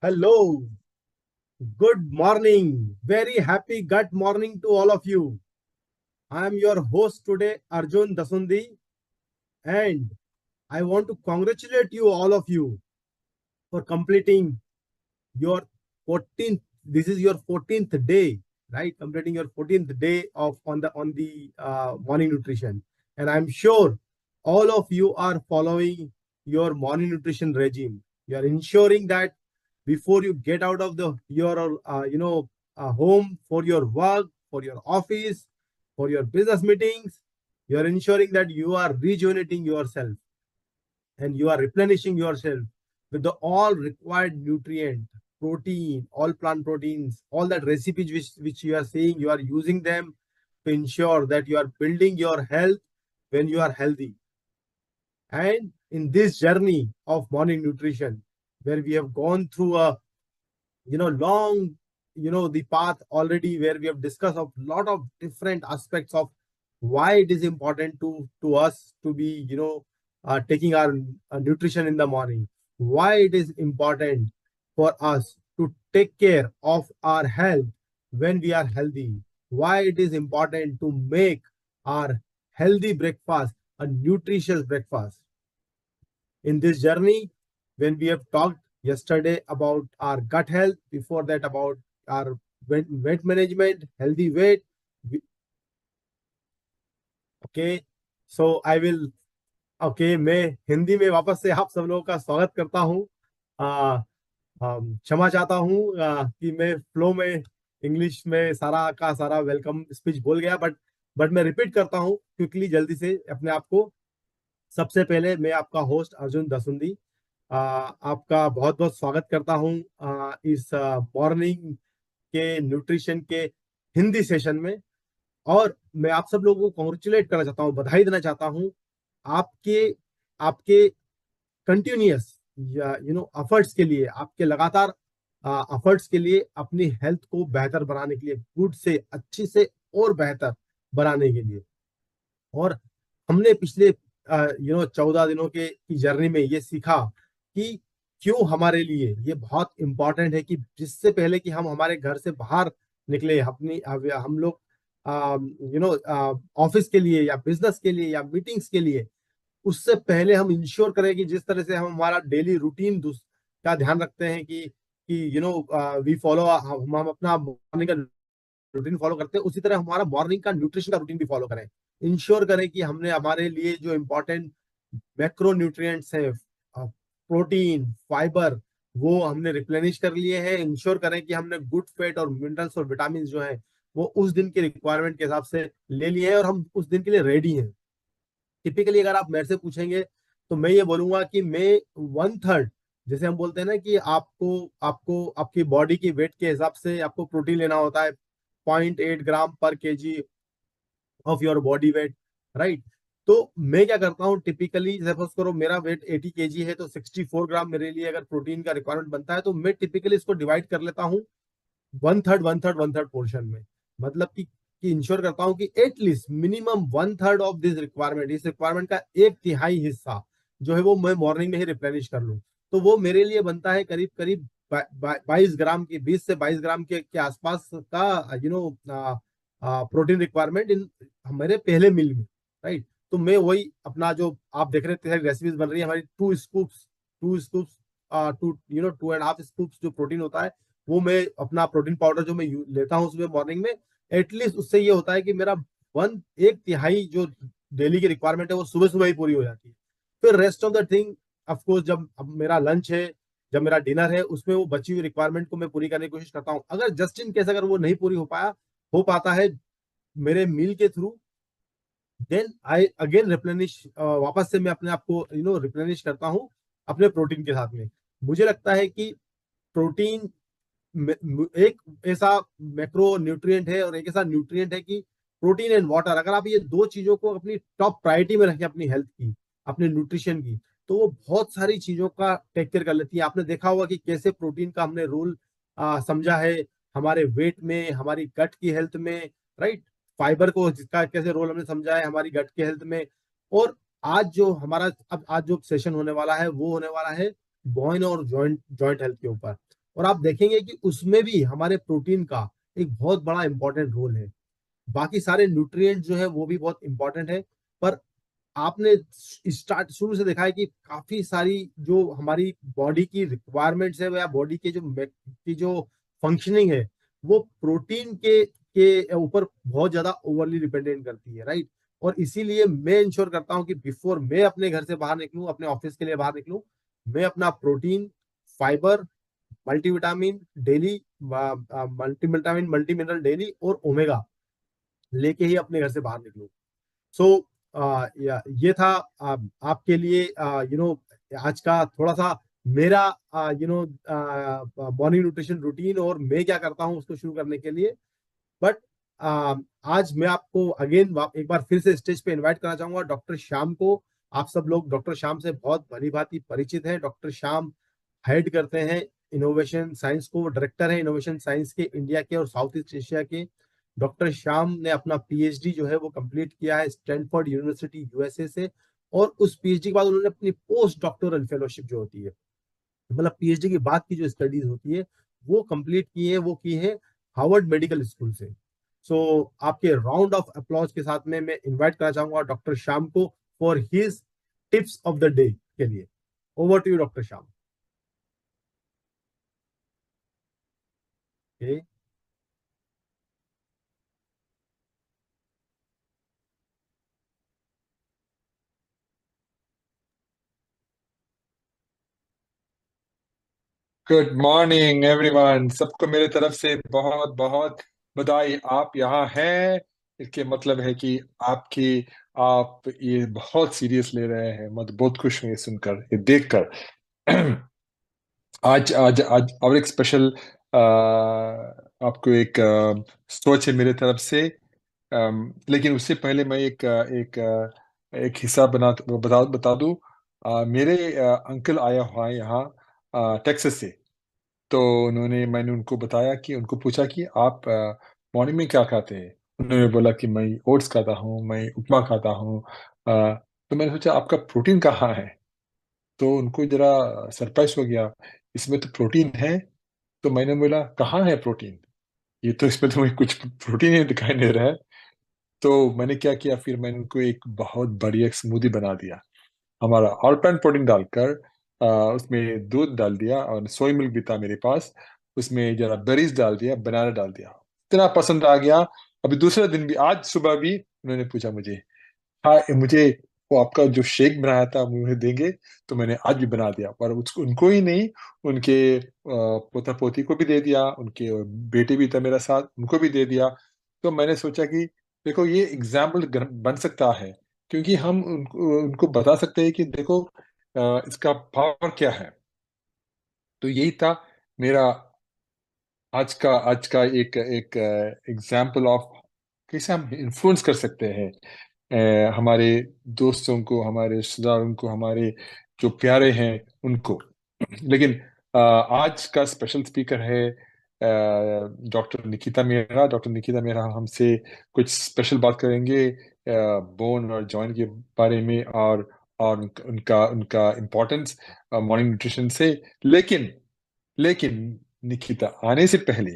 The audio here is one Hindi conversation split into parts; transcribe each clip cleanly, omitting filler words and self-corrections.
Hello, good morning. Very happy gut morning to all of you. I am your host today, Arjun Dasundi, and I want to congratulate you, all of you, for completing your 14th. This is your 14th day, right? Completing your 14th day of on the morning nutrition, and I'm sure all of you are following your morning nutrition regime. You are ensuring that before you get out of the your home for your work, for your office, for your business meetings, you are ensuring that you are rejuvenating yourself and you are replenishing yourself with the all required nutrient, protein, all plant proteins, all that recipes which you are saying, you are using them to ensure that you are building your health when you are healthy. And in this journey of morning nutrition, where we have gone through a long the path already, where we have discussed a lot of different aspects of why it is important to us to be taking our nutrition in the morning, why it is important for us to take care of our health when we are healthy, why it is important to make our healthy breakfast a nutritious breakfast. In this journey, when we have talked yesterday about our gut health, before that about our weight management, healthy weight. Okay, so I will okay, मैं हिंदी में वापस से आप सब लोगों का स्वागत करता हूँ। क्षमा चाहता हूँ कि मैं फ्लो में इंग्लिश में सारा का सारा वेलकम स्पीच बोल गया, बट मैं रिपीट करता हूँ क्विकली, जल्दी से अपने आप को। सबसे पहले मैं आपका होस्ट अर्जुन दसुंदी आपका बहुत बहुत स्वागत करता हूं इस मॉर्निंग के न्यूट्रिशन के हिंदी सेशन में। और मैं आप सब लोगों को कॉन्ग्रेचुलेट करना चाहता हूं, बधाई देना चाहता हूं आपके आपके कंटिन्यूअस एफर्ट्स के लिए, आपके लगातार एफर्ट्स के लिए, अपनी हेल्थ को बेहतर बनाने के लिए, गुड से अच्छी से और बेहतर बनाने के लिए। और हमने पिछले 14 दिनों के की जर्नी में ये सीखा कि क्यों हमारे लिए ये बहुत इंपॉर्टेंट है कि जिससे पहले कि हम हमारे घर से बाहर निकले, अपनी हम लोग ऑफिस के लिए या बिजनेस के लिए या मीटिंग्स के लिए, उससे पहले हम इंश्योर करें कि जिस तरह से हम हमारा डेली रूटीन का ध्यान रखते हैं कि वी फॉलो, हम अपना मॉर्निंग का रूटीन फॉलो करते हैं, उसी तरह हमारा मॉर्निंग का न्यूट्रिशन का रूटीन भी फॉलो करें। इंश्योर करें कि हमने हमारे लिए जो इम्पोर्टेंट मैक्रो न्यूट्रिएंट्स है, प्रोटीन, फाइबर, वो हमने रिप्लेनिश कर लिए हैं। इंश्योर करें कि हमने गुड फैट और मिनरल्स और विटामिन जो है वो उस दिन के रिक्वायरमेंट के हिसाब से ले लिए हैं और हम उस दिन के लिए रेडी हैं। टिपिकली अगर आप मेरे से पूछेंगे तो मैं ये बोलूंगा कि मैं 1/3, जैसे हम बोलते हैं ना कि आपको आपको आपकी बॉडी की वेट के हिसाब से आपको प्रोटीन लेना होता है, 0.8 ग्राम पर KG of your body weight, right. तो मैं क्या करता हूँ टिपिकली, सपोज करो मेरा वेट 80 केजी है, तो 64 ग्राम मेरे लिए अगर प्रोटीन का रिक्वायरमेंट बनता है, तो मैं टिपिकली इसको डिवाइड कर लेता हूँ 1/3 पोर्शन में। मतलब कि इंश्योर करता हूँ कि at least minimum 1/3 of this requirement, इस रिक्वायरमेंट का 1/3 हिस्सा जो है वो मैं मॉर्निंग में ही रिप्लेनिश कर लूँ। तो वो मेरे लिए बनता है करीब करीब 22 ग्राम की, 20 से 22 ग्राम के आसपास का प्रोटीन रिक्वायरमेंट इन हमारे पहले मील में, राइट। तो मैं वही अपना, जो आप देख रहे थे रेसिपीज बन रही है हमारी, 2 स्कूप्स 2.5 स्कूप्स जो प्रोटीन होता है, वो मैं अपना प्रोटीन पाउडर जो मैं लेता हूँ सुबह मॉर्निंग में, एटलीस्ट उससे ये होता है कि मेरा 1/3 जो डेली की रिक्वायरमेंट है वो सुबह सुबह ही पूरी हो जाती है। फिर rest of the thing, of course जब अब मेरा लंच है, जब मेरा डिनर है, उसमें वो बची हुई रिक्वायरमेंट को मैं पूरी करने की कोशिश करता हूँ। अगर जस्ट इन केस अगर वो नहीं पूरी हो पाता है मेरे मील के through, then I again replenish, वापस से मैं अपने आप को रिप्लेनिश करता हूँ अपने प्रोटीन के साथ में। मुझे लगता है कि प्रोटीन एक ऐसा मैक्रो न्यूट्रिएंट है और एक ऐसा न्यूट्रिएंट है कि प्रोटीन एंड वाटर, अगर आप ये दो चीजों को अपनी टॉप प्रायोरिटी में रखें, अपनी हेल्थ की, अपने न्यूट्रिशन की, तो वो बहुत सारी चीजों का टेक केयर कर लेती है। आपने देखा होगा कि कैसे प्रोटीन का हमने रोल समझा है हमारे वेट में, हमारी गट की हेल्थ में, राइट। फाइबर को जिसका कैसे रोल हमने समझा है हमारी गट की हेल्थ में। और आज जो हमारा, अब आज जो सेशन होने वाला है वो होने वाला है बोन और जॉइंट जॉइंट हेल्थ के ऊपर। और आप देखेंगे कि उसमें भी हमारे प्रोटीन का एक बहुत बड़ा इंपॉर्टेंट रोल है। बाकी सारे न्यूट्रिएंट जो है वो भी बहुत इंपॉर्टेंट है, पर आपने स्टार्ट शुरू से देखा है कि काफी सारी जो हमारी बॉडी की रिक्वायरमेंट्स है या बॉडी के की जो फंक्शनिंग है वो प्रोटीन के ऊपर बहुत ज्यादा ओवरली डिपेंडेंट करती है, राइट। और इसीलिए मैं इंश्योर करता हूँ कि बिफोर मैं अपने घर से बाहर निकलूं, अपने ऑफिस के लिए बाहर निकलूं, मैं अपना protein, fibre, multivitamin daily, multivitamin multi mineral daily और ओमेगा लेके ही अपने घर से बाहर निकलूं। सो ये था आपके लिए आज का थोड़ा सा मेरा मॉर्निंग न्यूट्रिशन रूटीन और मैं क्या करता हूँ उसको शुरू करने के लिए। बट आज मैं आपको अगेन एक बार फिर से स्टेज पे इनवाइट करना चाहूंगा डॉक्टर श्याम को। आप सब लोग डॉक्टर श्याम से बहुत भली भांति परिचित हैं। डॉक्टर श्याम हेड करते हैं इनोवेशन साइंस को, डायरेक्टर है इनोवेशन साइंस के इंडिया के और साउथ ईस्ट एशिया के। डॉक्टर श्याम ने अपना पीएचडी जो है वो कंप्लीट किया है स्टैनफोर्ड यूनिवर्सिटी यूएसए से। और उस पीएचडी के बाद उन्होंने अपनी पोस्ट डॉक्टोरल फेलोशिप जो होती है, मतलब पीएचडी के बाद की जो स्टडीज होती है वो कंप्लीट की है, वो की है हार्वर्ड मेडिकल स्कूल से। सो आपके राउंड ऑफ अप्लॉज के साथ में मैं इनवाइट करना चाहूंगा डॉक्टर श्याम को for his tips of the day के लिए। Over to you doctor Shyam. Okay. Good morning everyone. सबको मेरे तरफ से बहुत बहुत बधाई। आप यहाँ हैं, इसके मतलब है कि आप ये बहुत सीरियस ले रहे हैं। मैं बहुत खुश हूँ ये सुनकर, ये देखकर। आज आज आज और एक स्पेशल आपको एक सोच है मेरे तरफ से। लेकिन उससे पहले मैं एक हिस्सा बता दूं। मेरे अंकल आया हुआ है यहाँ टेक्सास से। तो मैंने उनको बताया कि उनको पूछा कि आप मॉर्निंग में क्या खाते हैं। उन्होंने बोला कि मैं ओट्स खाता हूँ, मैं उपमा खाता हूँ। तो मैंने सोचा आपका प्रोटीन कहाँ है। तो उनको जरा सरप्राइज हो गया, इसमें तो प्रोटीन है। तो मैंने बोला कहाँ है प्रोटीन, ये तो इसमें तो मुझे कुछ प्रोटीन ही दिखाई दे रहा है। तो मैंने क्या किया, फिर मैंने उनको एक बहुत बढ़िया स्मूदी बना दिया, हमारा ऑलपाइन प्रोटीन डालकर। उसमें दूध डाल दिया और सोया मिल्क भी था मेरे पास। उसमें जरा बेरीज डाल दिया, बनाना डाल दिया। इतना पसंद आ गया। अभी दूसरे दिन भी, आज सुबह भी उन्होंने पूछा मुझे, हाँ मुझे वो आपका जो शेक बनाया था मुझे देंगे। तो मैंने आज भी बना दिया, पर उसको उनको ही नहीं, उनके पोता पोती को भी दे दिया, उनके बेटे भी था मेरा साथ, उनको भी दे दिया। तो मैंने सोचा कि देखो ये एग्जाम्पल बन सकता है, क्योंकि हम उनको बता सकते हैं कि देखो इसका पावर क्या है। तो यही था मेरा आज का एक एक एग्जाम्पल ऑफ कैसे हम इन्फ्लुएंस कर सकते हैं हमारे दोस्तों को, हमारे रिश्तेदारों को, हमारे जो प्यारे हैं उनको। लेकिन आज का स्पेशल स्पीकर है डॉक्टर निकिता मेहरा। डॉक्टर निकिता मेहरा हमसे कुछ स्पेशल बात करेंगे बोन और जॉइंट के बारे में, और उनका उनका इम्पोर्टेंस मॉर्निंग न्यूट्रिशन से। लेकिन लेकिन निकिता आने से पहले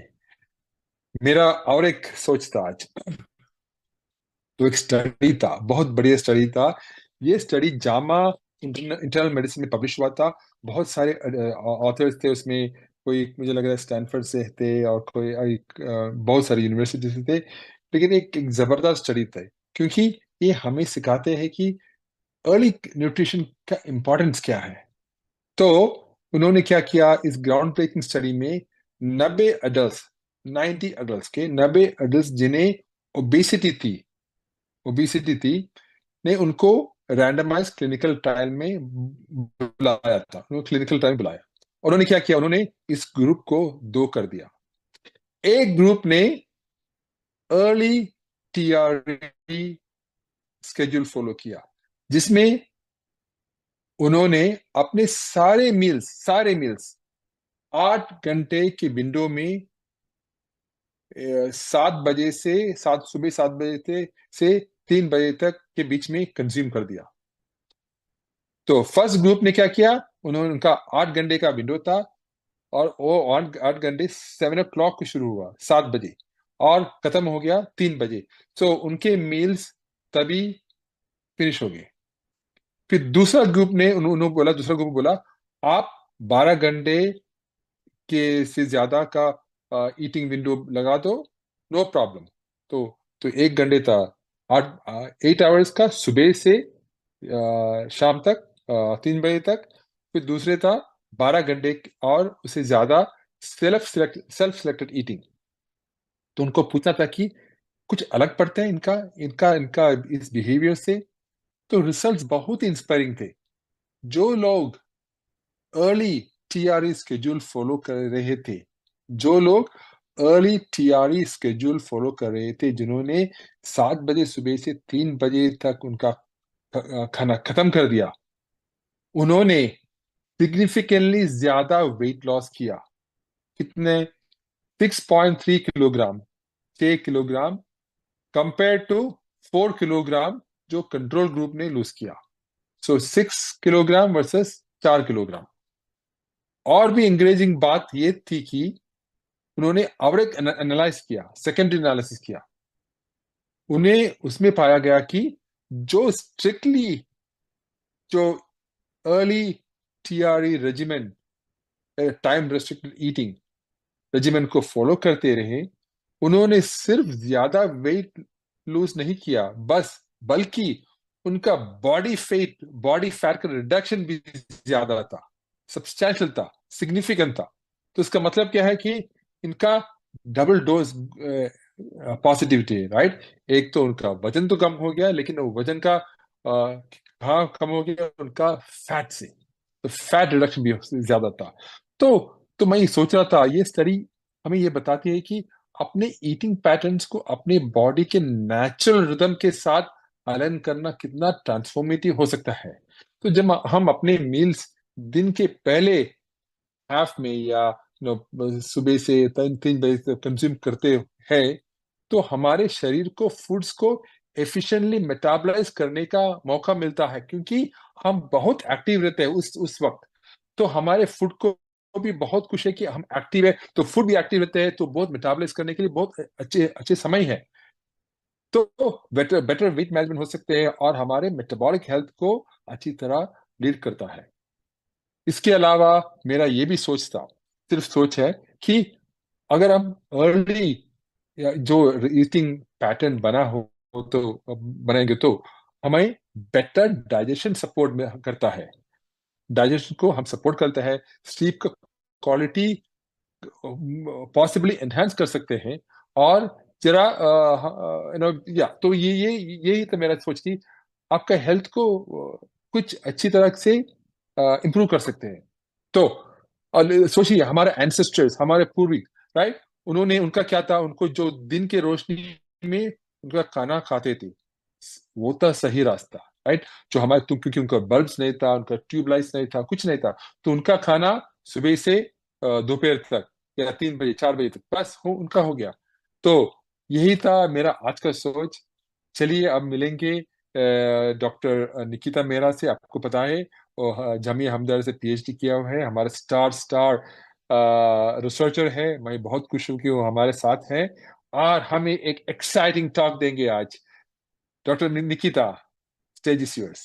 मेरा और एक सोच था आज। तो एक स्टडी था, बहुत बढ़िया स्टडी था। ये स्टडी जामा इंटरनल मेडिसिन में पब्लिश हुआ था। बहुत सारे ऑथर्स थे उसमें। कोई मुझे लग रहा है स्टैनफोर्ड से थे, और कोई बहुत सारी यूनिवर्सिटी से थे। लेकिन एक जबरदस्त स्टडी था, क्योंकि ये हमें सिखाते हैं कि अर्ली न्यूट्रिशन का इम्पोर्टेंस क्या है। तो उन्होंने क्या किया इस ग्राउंड ब्रेकिंग स्टडी में, 90 एडल्ट 90 एडल्ट जिन्हें ओबेसिटी थी ओबेसिटी थी ने उनको रैंडमाइज क्लिनिकल ट्रायल में बुलाया था। उन्होंने क्लिनिकल ट्रायल बुलाया, और उन्होंने क्या किया, उन्होंने इस ग्रुप को दो कर दिया। एक ग्रुप ने अर्ली टीआरई स्केड्यूल फॉलो किया, जिसमें उन्होंने अपने सारे मील्स 8 घंटे की विंडो में 7 बजे से 7 सुबह 7 बजे से 3 बजे तक के बीच में कंज्यूम कर दिया। तो फर्स्ट ग्रुप ने क्या किया, उन्होंने उनका 8 घंटे का विंडो था, और वो 8 घंटे 7 o'clock को शुरू हुआ, 7 बजे, और खत्म हो गया 3 बजे। तो उनके मील्स तभी फिनिश हो गए। फिर दूसरा ग्रुप ने उन्होंने बोला, दूसरा ग्रुप बोला आप 12 घंटे के से ज्यादा का ईटिंग विंडो लगा दो, नो प्रॉब्लम। तो 1 घंटे था, 8 8 आवर्स का, सुबह से शाम तक, 3 बजे तक। फिर दूसरे था 12 घंटे और उससे ज्यादा सेल्फ सिलेक्टेड ईटिंग। तो उनको पूछना था कि कुछ अलग पड़ता है इनका इनका इनका इस बिहेवियर से। तो रिजल्ट्स बहुत इंस्पायरिंग थे। जो लोग अर्ली टीआरई स्केड्यूल फॉलो कर रहे थे, जो लोग अर्ली टीआरई स्केड्यूल फॉलो कर रहे थे, जिन्होंने 7 बजे सुबह से 3 बजे तक उनका खाना खत्म कर दिया, उन्होंने सिग्निफिकेंटली ज्यादा वेट लॉस किया। कितने? 6.3 kilogram, 6 kilogram, compare to 4 kilogram जो कंट्रोल ग्रुप ने लूज किया। So 6 kilogram versus 4 kilogram. और भी इंकरेजिंग बात ये थी कि उन्होंने और एक एनालाइज किया, सेकेंडरी एनालिसिस किया। उन्हें उसमें पाया गया कि जो स्ट्रिक्टली जो early TRE regiment, time restricted eating regiment को फॉलो करते रहे, उन्होंने सिर्फ ज्यादा वेट लूज नहीं किया बस, बल्कि उनका बॉडी फैट का रिडक्शन भी ज्यादा था, सब्सटैंशियल था, सिग्निफिकेंट था। तो इसका मतलब क्या है कि इनका डबल डोज पॉजिटिविटी है, राइट। एक तो उनका वजन तो कम हो गया, लेकिन वो वजन का हाँ कम हो गया उनका फैट से, तो फैट रिडक्शन भी ज्यादा था। तो मैं ये सोच रहा था, ये स्टडी हमें ये बताती है कि अपने ईटिंग पैटर्न्स को अपने बॉडी के नेचुरल रिदम के साथ अलाइन करना कितना ट्रांसफॉर्मेटिव हो सकता है। तो जब हम अपने मील्स दिन के पहले हाफ में, या सुबह से 3 बजे तक कंज्यूम करते हैं, तो हमारे शरीर को फूड्स को एफिशिएंटली मेटाबलाइज करने का मौका मिलता है, क्योंकि हम बहुत एक्टिव रहते हैं उस वक्त। तो हमारे फूड को भी बहुत खुश है कि हम एक्टिव है, तो फूड भी एक्टिव रहते हैं, तो बहुत मेटाबलाइज करने के लिए बहुत अच्छे अच्छे समय है। तो बेटर बेटर वेट मैनेजमेंट हो सकते हैं, और हमारे मेटाबॉलिक हेल्थ को अच्छी तरह लीड करता है। इसके अलावा मेरा ये भी सोच था, सिर्फ सोच है, कि अगर हम अर्ली जो ईटिंग पैटर्न बना हो तो बनाएंगे, तो हमें बेटर डाइजेशन सपोर्ट में करता है, डाइजेशन को हम सपोर्ट करता है, स्लीप का क्वालिटी पॉसिबली एनहांस कर सकते हैं। और जरा या तो यही तो मेरा सोच की आपका हेल्थ को कुछ अच्छी तरह से इम्प्रूव कर सकते हैं। तो सोचिए, हमारे एंसेस्टर्स, हमारे पूर्वज, राइट, उन्होंने, उनका क्या था, उनको जो दिन के रोशनी में उनका खाना खाते थे, वो था सही रास्ता, राइट। जो हमारे तुम, क्योंकि उनका बल्ब्स नहीं था, उनका ट्यूबलाइट्स नहीं था, कुछ नहीं था, तो उनका खाना सुबह से दोपहर तक, या 3 बजे 4 बजे तक बस उनका हो गया। तो यही था मेरा आज का सोच। चलिए अब मिलेंगे डॉक्टर निकिता मेहरा से। आपको पता है वो जामिया हमदर्द से पीएचडी किया हुआ है, हमारा स्टार स्टार रिसर्चर है। मैं बहुत खुश हूँ कि वो हमारे साथ है, और हमें एक एक्साइटिंग टॉक देंगे आज। Doctor Nikita, stage is yours.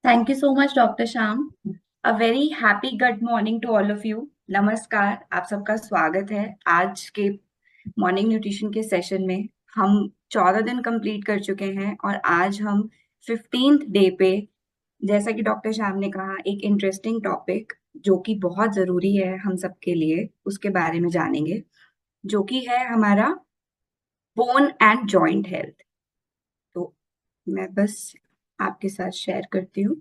Thank you so much, Dr. Sham. A very happy good morning to all of you. नमस्कार, आप सबका स्वागत है आज के मॉर्निंग न्यूट्रिशन के सेशन में। हम 14 दिन कंप्लीट कर चुके हैं और आज हम 15th डे पे, जैसा कि डॉक्टर श्याम ने कहा, एक इंटरेस्टिंग टॉपिक जो कि बहुत जरूरी है हम सबके लिए, उसके बारे में जानेंगे, जो कि है हमारा बोन एंड जॉइंट हेल्थ। तो मैं बस आपके साथ शेयर करती हूँ।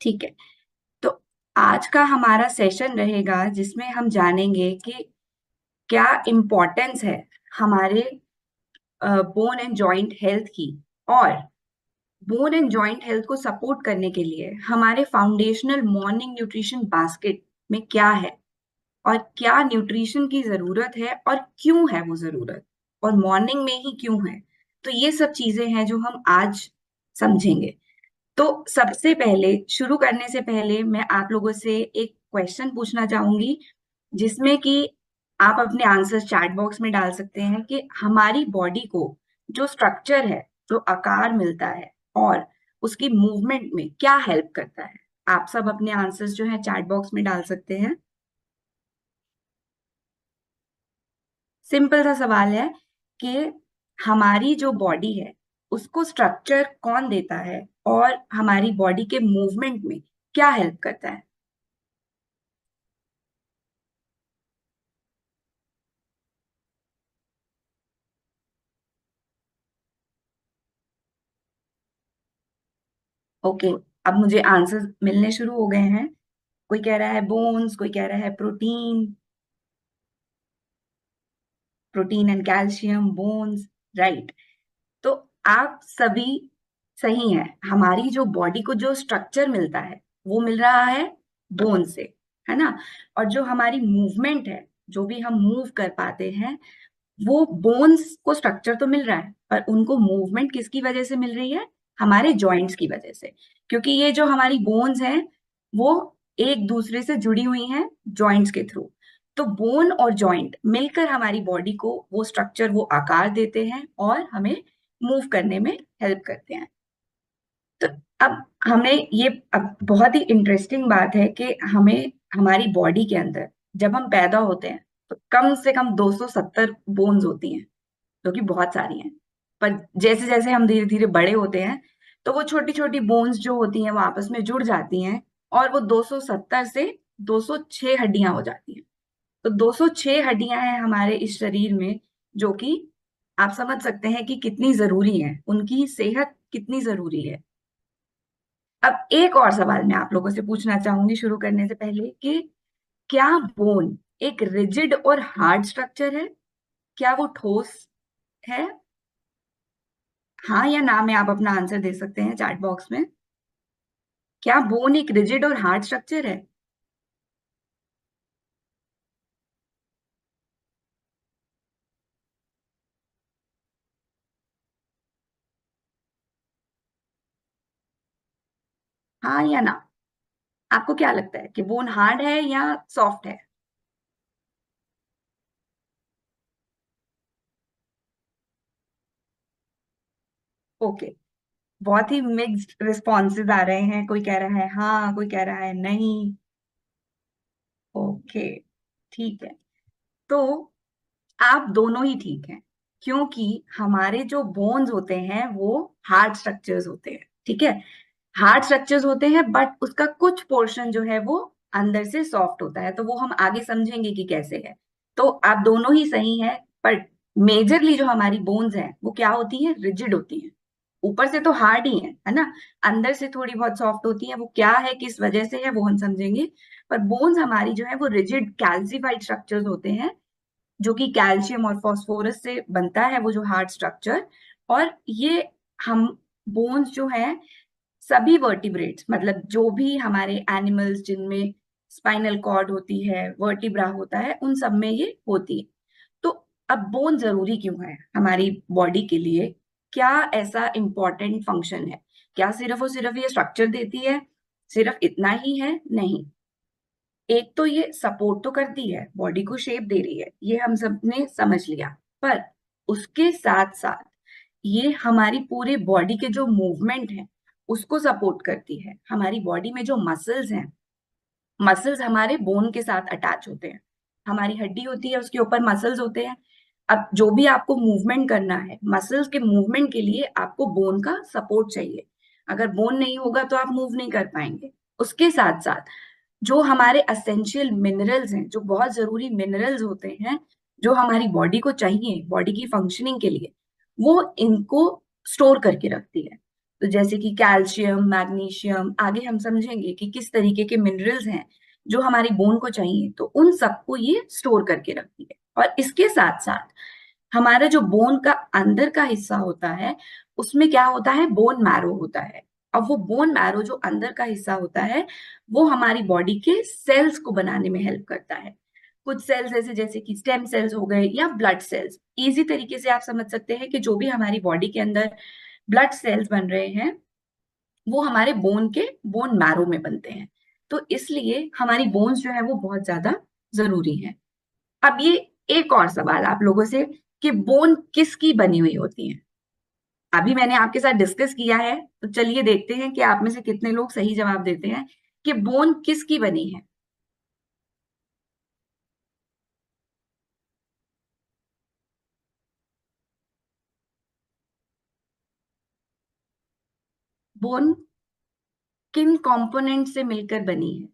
ठीक है, तो आज का हमारा सेशन रहेगा जिसमें हम जानेंगे कि क्या इम्पोर्टेंस है हमारे बोन एंड जॉइंट हेल्थ की, और बोन एंड जॉइंट हेल्थ को सपोर्ट करने के लिए हमारे फाउंडेशनल मॉर्निंग न्यूट्रिशन बास्केट में क्या है, और क्या न्यूट्रिशन की जरूरत है और क्यों है वो जरूरत, और मॉर्निंग में ही क्यों है। तो ये सब चीजें हैं जो हम आज समझेंगे। तो सबसे पहले शुरू करने से पहले मैं आप लोगों से एक क्वेश्चन पूछना चाहूंगी, जिसमें कि आप अपने आंसर चैट बॉक्स में डाल सकते हैं कि हमारी बॉडी को जो स्ट्रक्चर है, जो आकार मिलता है और उसकी मूवमेंट में क्या हेल्प करता है। आप सब अपने आंसर्स जो है चैट बॉक्स में डाल सकते हैं। सिंपल सा सवाल है कि हमारी जो बॉडी है उसको स्ट्रक्चर कौन देता है और हमारी बॉडी के मूवमेंट में क्या हेल्प करता है। ओके, अब मुझे आंसर मिलने शुरू हो गए हैं। कोई कह रहा है बोन्स, कोई कह रहा है protein, protein and calcium, bones, right. तो आप सभी सही हैं। हमारी जो बॉडी को जो स्ट्रक्चर मिलता है वो मिल रहा है बोन से, है ना। और जो हमारी मूवमेंट है, जो भी हम मूव कर पाते हैं, वो बोन्स को स्ट्रक्चर तो मिल रहा है, पर उनको मूवमेंट किसकी वजह से मिल रही है? हमारे जॉइंट्स की वजह से। क्योंकि ये जो हमारी बोन्स हैं वो एक दूसरे से जुड़ी हुई हैं जॉइंट्स के थ्रू। तो बोन और जॉइंट मिलकर हमारी बॉडी को वो स्ट्रक्चर, वो आकार देते हैं और हमें मूव करने में हेल्प करते हैं। तो अब हमें ये, अब बहुत ही इंटरेस्टिंग बात है कि हमें हमारी बॉडी के अंदर जब हम पैदा होते हैं तो कम से कम 270 बोन्स होती हैं, जो कि बहुत सारी हैं। पर जैसे जैसे हम धीरे धीरे बड़े होते हैं तो वो छोटी छोटी बोन्स जो होती हैं वो आपस में जुड़ जाती हैं और वो 270 से 206 हड्डियां हो जाती हैं। तो 206 हड्डियां हैं हमारे इस शरीर में, जो कि आप समझ सकते हैं कि कितनी जरूरी है, उनकी सेहत कितनी जरूरी है। अब एक और सवाल मैं आप लोगों से पूछना चाहूंगी शुरू करने से पहले कि क्या बोन एक रिजिड और हार्ड स्ट्रक्चर है? क्या वो ठोस है? हाँ या ना में आप अपना आंसर दे सकते हैं चैट बॉक्स में। क्या बोन एक रिजिड और हार्ड स्ट्रक्चर है? हाँ या ना? आपको क्या लगता है कि बोन हार्ड है या सॉफ्ट है? ओके, बहुत ही मिक्स्ड रिस्पॉन्सेज आ रहे हैं। कोई कह रहा है हाँ, कोई कह रहा है नहीं। ओके, ठीक है। तो आप दोनों ही ठीक हैं, क्योंकि हमारे जो बोन्स होते हैं वो हार्ड स्ट्रक्चर्स होते हैं, ठीक है। हार्ड स्ट्रक्चर्स होते हैं, बट उसका कुछ पोर्शन जो है वो अंदर से सॉफ्ट होता है। तो वो हम आगे समझेंगे कि कैसे है। तो आप दोनों ही सही हैं, पर मेजरली जो हमारी बोन्स हैं वो क्या होती हैं? रिजिड होती हैं। ऊपर से तो हार्ड ही है ना, अंदर से थोड़ी बहुत सॉफ्ट होती है। वो क्या है, किस वजह से है, वो हम समझेंगे। पर बोन्स हमारी जो है वो रिजिड कैल्सिफाइड स्ट्रक्चर्स होते हैं, जो कि कैल्शियम और फास्फोरस से बनता है वो जो हार्ड स्ट्रक्चर। और ये हम बोन्स जो है सभी वर्टिब्रेट्स, मतलब जो भी हमारे एनिमल्स जिनमें स्पाइनल कॉर्ड होती है, वर्टिब्रा होता है, उन सब में ये होती है। तो अब बोन जरूरी क्यों है हमारी बॉडी के लिए? क्या ऐसा इंपॉर्टेंट फंक्शन है? क्या सिर्फ और सिर्फ ये स्ट्रक्चर देती है, सिर्फ इतना ही है? नहीं। एक तो ये सपोर्ट तो करती है, बॉडी को शेप दे रही है, ये हम सब ने समझ लिया। पर उसके साथ साथ ये हमारी पूरे बॉडी के जो मूवमेंट है उसको सपोर्ट करती है। हमारी बॉडी में जो मसल्स हैं, मसल्स हमारे बोन के साथ अटैच होते हैं। हमारी हड्डी होती है, उसके ऊपर मसल्स होते हैं। अब जो भी आपको मूवमेंट करना है, मसल्स के मूवमेंट के लिए आपको बोन का सपोर्ट चाहिए। अगर बोन नहीं होगा तो आप मूव नहीं कर पाएंगे। उसके साथ साथ जो हमारे असेंशियल मिनरल्स हैं, जो बहुत जरूरी मिनरल्स होते हैं, जो हमारी बॉडी को चाहिए बॉडी की फंक्शनिंग के लिए, वो इनको स्टोर करके रखती है। तो जैसे कि कैल्शियम, मैग्नीशियम, आगे हम समझेंगे कि किस तरीके के मिनरल्स हैं जो हमारी बोन को चाहिए, तो उन सबको ये स्टोर करके रखती है। और इसके साथ साथ हमारा जो बोन का अंदर का हिस्सा होता है उसमें क्या होता है? बोन मैरो होता है। अब वो बोन मैरो जो अंदर का हिस्सा होता है वो हमारी बॉडी के सेल्स को बनाने में हेल्प करता है। कुछ सेल्स ऐसे जैसे कि स्टेम सेल्स हो गए या ब्लड सेल्स। इजी तरीके से आप समझ सकते हैं कि जो भी हमारी बॉडी के अंदर ब्लड सेल्स बन रहे हैं वो हमारे बोन मैरो में बनते हैं। तो इसलिए हमारी बोन्स जो है वो बहुत ज्यादा जरूरी है। अब ये एक और सवाल आप लोगों से कि बोन किसकी बनी हुई होती है। अभी मैंने आपके साथ डिस्कस किया है, तो चलिए देखते हैं कि आप में से कितने लोग सही जवाब देते हैं कि बोन किसकी बनी है। बोन किन कंपोनेंट से मिलकर बनी है?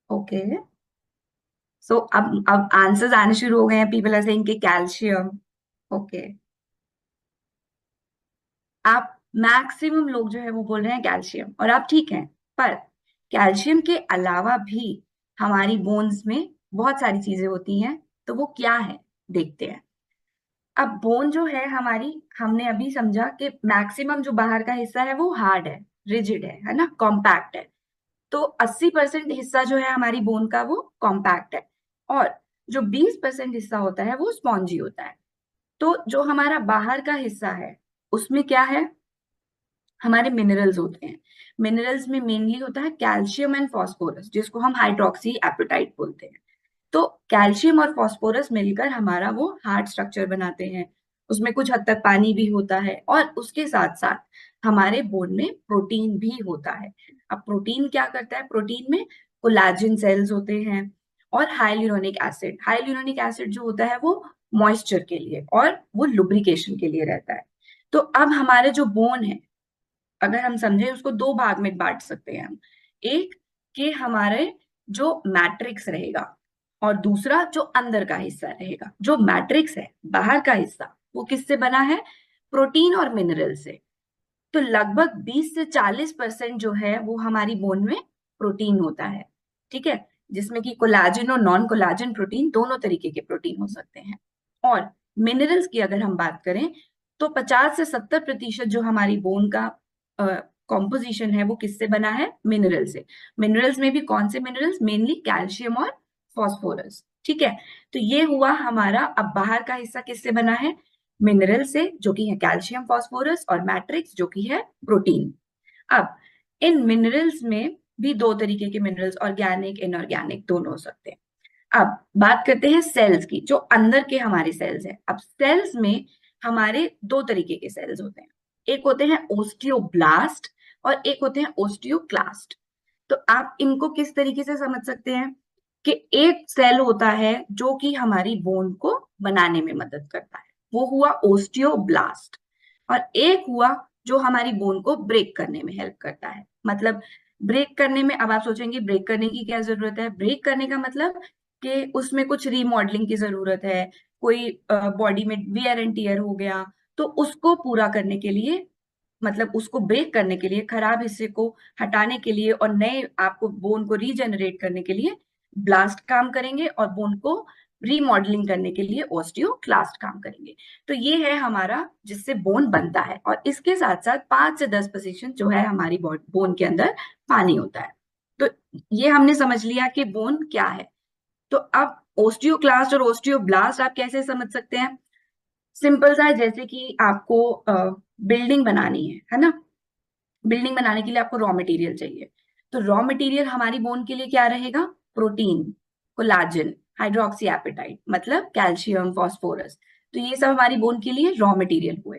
ओके, सो अब आंसर्स आने शुरू हो गए हैं। पीपल आर सेइंग कि कैल्शियम। ओके, आप मैक्सिमम लोग जो है वो बोल रहे हैं कैल्शियम, और आप ठीक हैं। पर कैल्शियम के अलावा भी हमारी बोन्स में बहुत सारी चीजें होती हैं, तो वो क्या है देखते हैं। अब बोन जो है हमारी, हमने अभी समझा कि मैक्सिमम जो बाहर का हिस्सा है वो हार्ड है, रिजिड है ना, कॉम्पैक्ट है। तो 80% हिस्सा जो है हमारी बोन का वो कॉम्पैक्ट है, और जो 20% हिस्सा होता है वो स्पॉन्जी होता है। तो जो हमारा बाहर का हिस्सा है उसमें क्या है, हमारे मिनरल्स होते हैं। मिनरल्स में मेनली होता है कैल्शियम एंड फास्फोरस, जिसको हम हाइड्रोक्सी एपेटाइट बोलते हैं। तो कैल्शियम और फास्फोरस मिलकर हमारा वो हार्ड स्ट्रक्चर बनाते हैं। उसमें कुछ हद तक पानी भी होता है, और उसके साथ साथ हमारे बोन में प्रोटीन भी होता है। अब प्रोटीन क्या करता है, प्रोटीन में कोलेजन सेल्स होते हैं, और हाइलुरोनिक एसिड। हाइलुरोनिक एसिड जो होता है वो मॉइस्चर के लिए और वो लुब्रिकेशन के लिए रहता है। तो अब हमारे जो बोन है, अगर हम समझे उसको दो भाग में बांट सकते हैं हम। एक कि हमारे जो मैट्रिक्स रहेगा, और दूसरा जो अंदर का हिस्सा रहेगा। जो मैट्रिक्स है, बाहर का हिस्सा, वो किससे बना है, प्रोटीन और मिनरल से। तो लगभग 20 से 40% जो है वो हमारी बोन में प्रोटीन होता है। ठीक है, जिसमें कि कोलाजन और नॉन कोलाजन प्रोटीन, दोनों तरीके के प्रोटीन हो सकते हैं। और मिनरल्स की अगर हम बात करें, तो 50 से 70% जो हमारी बोन का कॉम्पोजिशन है वो किससे बना है, मिनरल से। मिनरल्स में भी कौन से मिनरल्स, मेनली कैल्शियम और फॉस्फोरस। ठीक है, तो ये हुआ हमारा। अब बाहर का हिस्सा किससे बना है, मिनरल से, जो कि है कैल्शियम फॉस्फोरस, और मैट्रिक्स जो कि है प्रोटीन। अब इन मिनरल्स में भी दो तरीके के मिनरल्स, ऑर्गेनिक इनऑर्गेनिक दोनों हो सकते हैं। अब बात करते हैं सेल्स की, जो अंदर के हमारे सेल्स हैं। अब सेल्स में हमारे दो तरीके के सेल्स होते हैं। एक होते हैं ओस्टियोब्लास्ट, और एक होते हैं ओस्टियोक्लास्ट। तो आप इनको किस तरीके से समझ सकते हैं कि एक सेल होता है जो कि हमारी बोन को बनाने में मदद करता है, वो हुआ ओस्टियोब्लास्ट। और एक हुआ जो हमारी बोन को ब्रेक करने में हेल्प करता है। मतलब ब्रेक करने में, अब आप सोचेंगे ब्रेक करने की क्या जरूरत है। ब्रेक करने का मतलब कि उसमें कुछ रीमॉडलिंग की जरूरत है, कोई बॉडी में वियर एंड टीयर हो गया, तो उसको पूरा करने के लिए, मतलब उसको ब्रेक करने के लिए, खराब हिस्से को हटाने के लिए, और नए आपको बोन को रीजनरेट करने के लिए ब्लास्ट काम करेंगे, और बोन को रीमॉडलिंग करने के लिए ओस्टियोक्लास्ट काम करेंगे। तो ये है हमारा जिससे बोन बनता है, और इसके साथ साथ 5 से 10% जो है हमारी बोन के अंदर पानी होता है। तो ये हमने समझ लिया कि बोन क्या है। तो अब ओस्टियोक्लास्ट और ओस्टियोब्लास्ट आप कैसे समझ सकते हैं। सिंपल सा है, जैसे कि आपको बिल्डिंग बनानी है ना। बिल्डिंग बनाने के लिए आपको रॉ मटेरियल चाहिए। तो रॉ मटेरियल हमारी बोन के लिए क्या रहेगा, प्रोटीन, कोलाजन, हाइड्रोक्सी एपेटाइट, मतलब कैल्शियम फॉस्फोरस। तो ये सब हमारी बोन के लिए रॉ मटेरियल हुए।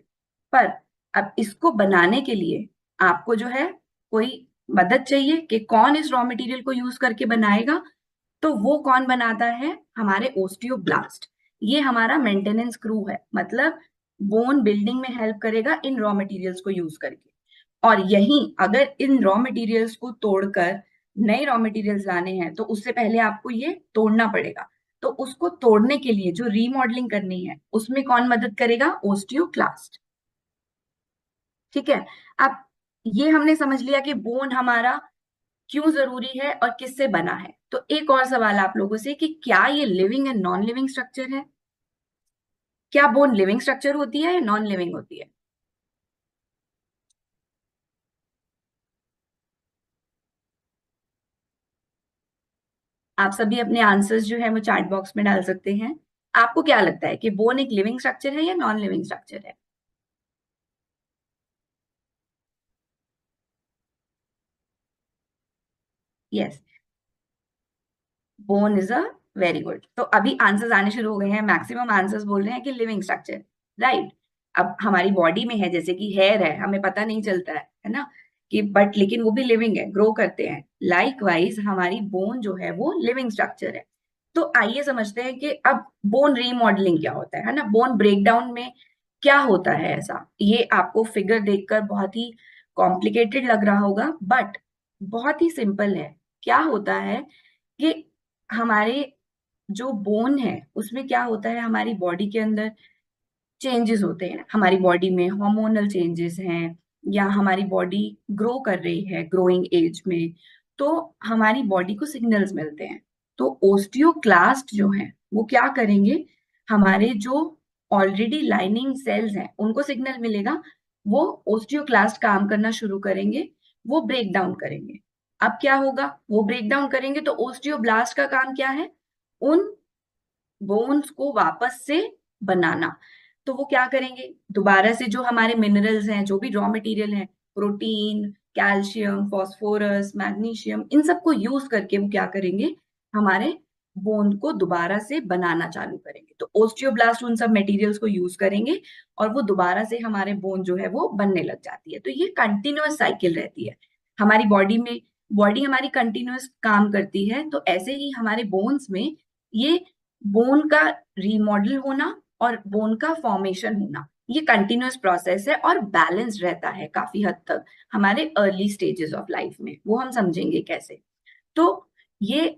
पर अब इसको बनाने के लिए आपको जो है कोई मदद चाहिए कि कौन इस रॉ मटेरियल को यूज करके बनाएगा। तो वो कौन बनाता है, हमारे ओस्टियोब्लास्ट। ये हमारा मेंटेनेंस क्रू है, मतलब बोन बिल्डिंग में हेल्प करेगा इन रॉ मटेरियल्स को यूज करके। और यही अगर इन रॉ मटेरियल्स को तोड़कर नए रॉ मटेरियल्स लाने हैं, तो उससे पहले आपको ये तोड़ना पड़ेगा। तो उसको तोड़ने के लिए जो रीमॉडलिंग करनी है, उसमें कौन मदद करेगा, ओस्टियोक्लास्ट। ठीक है, अब ये हमने समझ लिया कि बोन हमारा क्यों जरूरी है और किससे बना है। तो एक और सवाल आप लोगों से कि क्या ये living and non living structure है। क्या बोन लिविंग स्ट्रक्चर होती है या नॉन लिविंग होती है। आप सभी अपने आंसर्स जो है वो चैट बॉक्स में डाल सकते हैं। आपको क्या लगता है कि बोन एक लिविंग स्ट्रक्चर है या नॉन लिविंग स्ट्रक्चर है? Yes, bone is a very good. तो अभी आंसर्स आने शुरू हो गए हैं, मैक्सिमम आंसर्स बोल रहे हैं कि लिविंग स्ट्रक्चर, राइट। अब हमारी बॉडी में है, जैसे कि हेयर है, हमें पता नहीं चलता है ना, कि बट लेकिन वो भी लिविंग है, ग्रो करते हैं। लाइकवाइज हमारी बोन जो है वो लिविंग स्ट्रक्चर है। तो आइए समझते हैं कि अब बोन रीमॉडलिंग क्या होता है ना, बोन ब्रेकडाउन में क्या होता है। ऐसा ये आपको फिगर देखकर बहुत ही कॉम्प्लिकेटेड लग रहा होगा, बट बहुत ही सिंपल है। क्या होता है कि हमारे जो बोन है उसमें क्या होता है, हमारी बॉडी के अंदर चेंजेस होते हैं। हमारी बॉडी में हार्मोनल चेंजेस हैं, या हमारी बॉडी ग्रो कर रही है ग्रोइंग एज में, तो हमारी बॉडी को सिग्नल्स मिलते हैं। तो ओस्टियोक्लास्ट जो है वो क्या करेंगे, हमारे जो ऑलरेडी लाइनिंग सेल्स हैं उनको सिग्नल मिलेगा, वो ओस्टियोक्लास्ट काम करना शुरू करेंगे, वो ब्रेक डाउन करेंगे। अब क्या होगा, वो ब्रेक डाउन करेंगे तो ओस्टियोब्लास्ट का काम क्या है, उन बोन्स को वापस से बनाना। तो वो क्या करेंगे, दोबारा से जो हमारे मिनरल्स हैं, जो भी रॉ मटेरियल है, प्रोटीन, कैल्शियम, फास्फोरस, मैग्नीशियम, इन सबको यूज करके वो क्या करेंगे, हमारे बोन को दोबारा से बनाना चालू करेंगे। तो ओस्टियोब्लास्ट उन सब मटेरियल्स को यूज करेंगे और वो दोबारा से हमारे बोन जो है वो बनने लग जाती है। तो ये कंटिन्यूअस साइकिल रहती है हमारी बॉडी में। बॉडी हमारी कंटिन्यूअस काम करती है, तो ऐसे ही हमारे बोन्स में ये बोन का रीमॉडल होना और बोन का फॉर्मेशन होना, ये कंटिन्यूअस प्रोसेस है और बैलेंस रहता है काफी हद तक हमारे अर्ली स्टेजेस ऑफ लाइफ में। वो हम समझेंगे कैसे। तो ये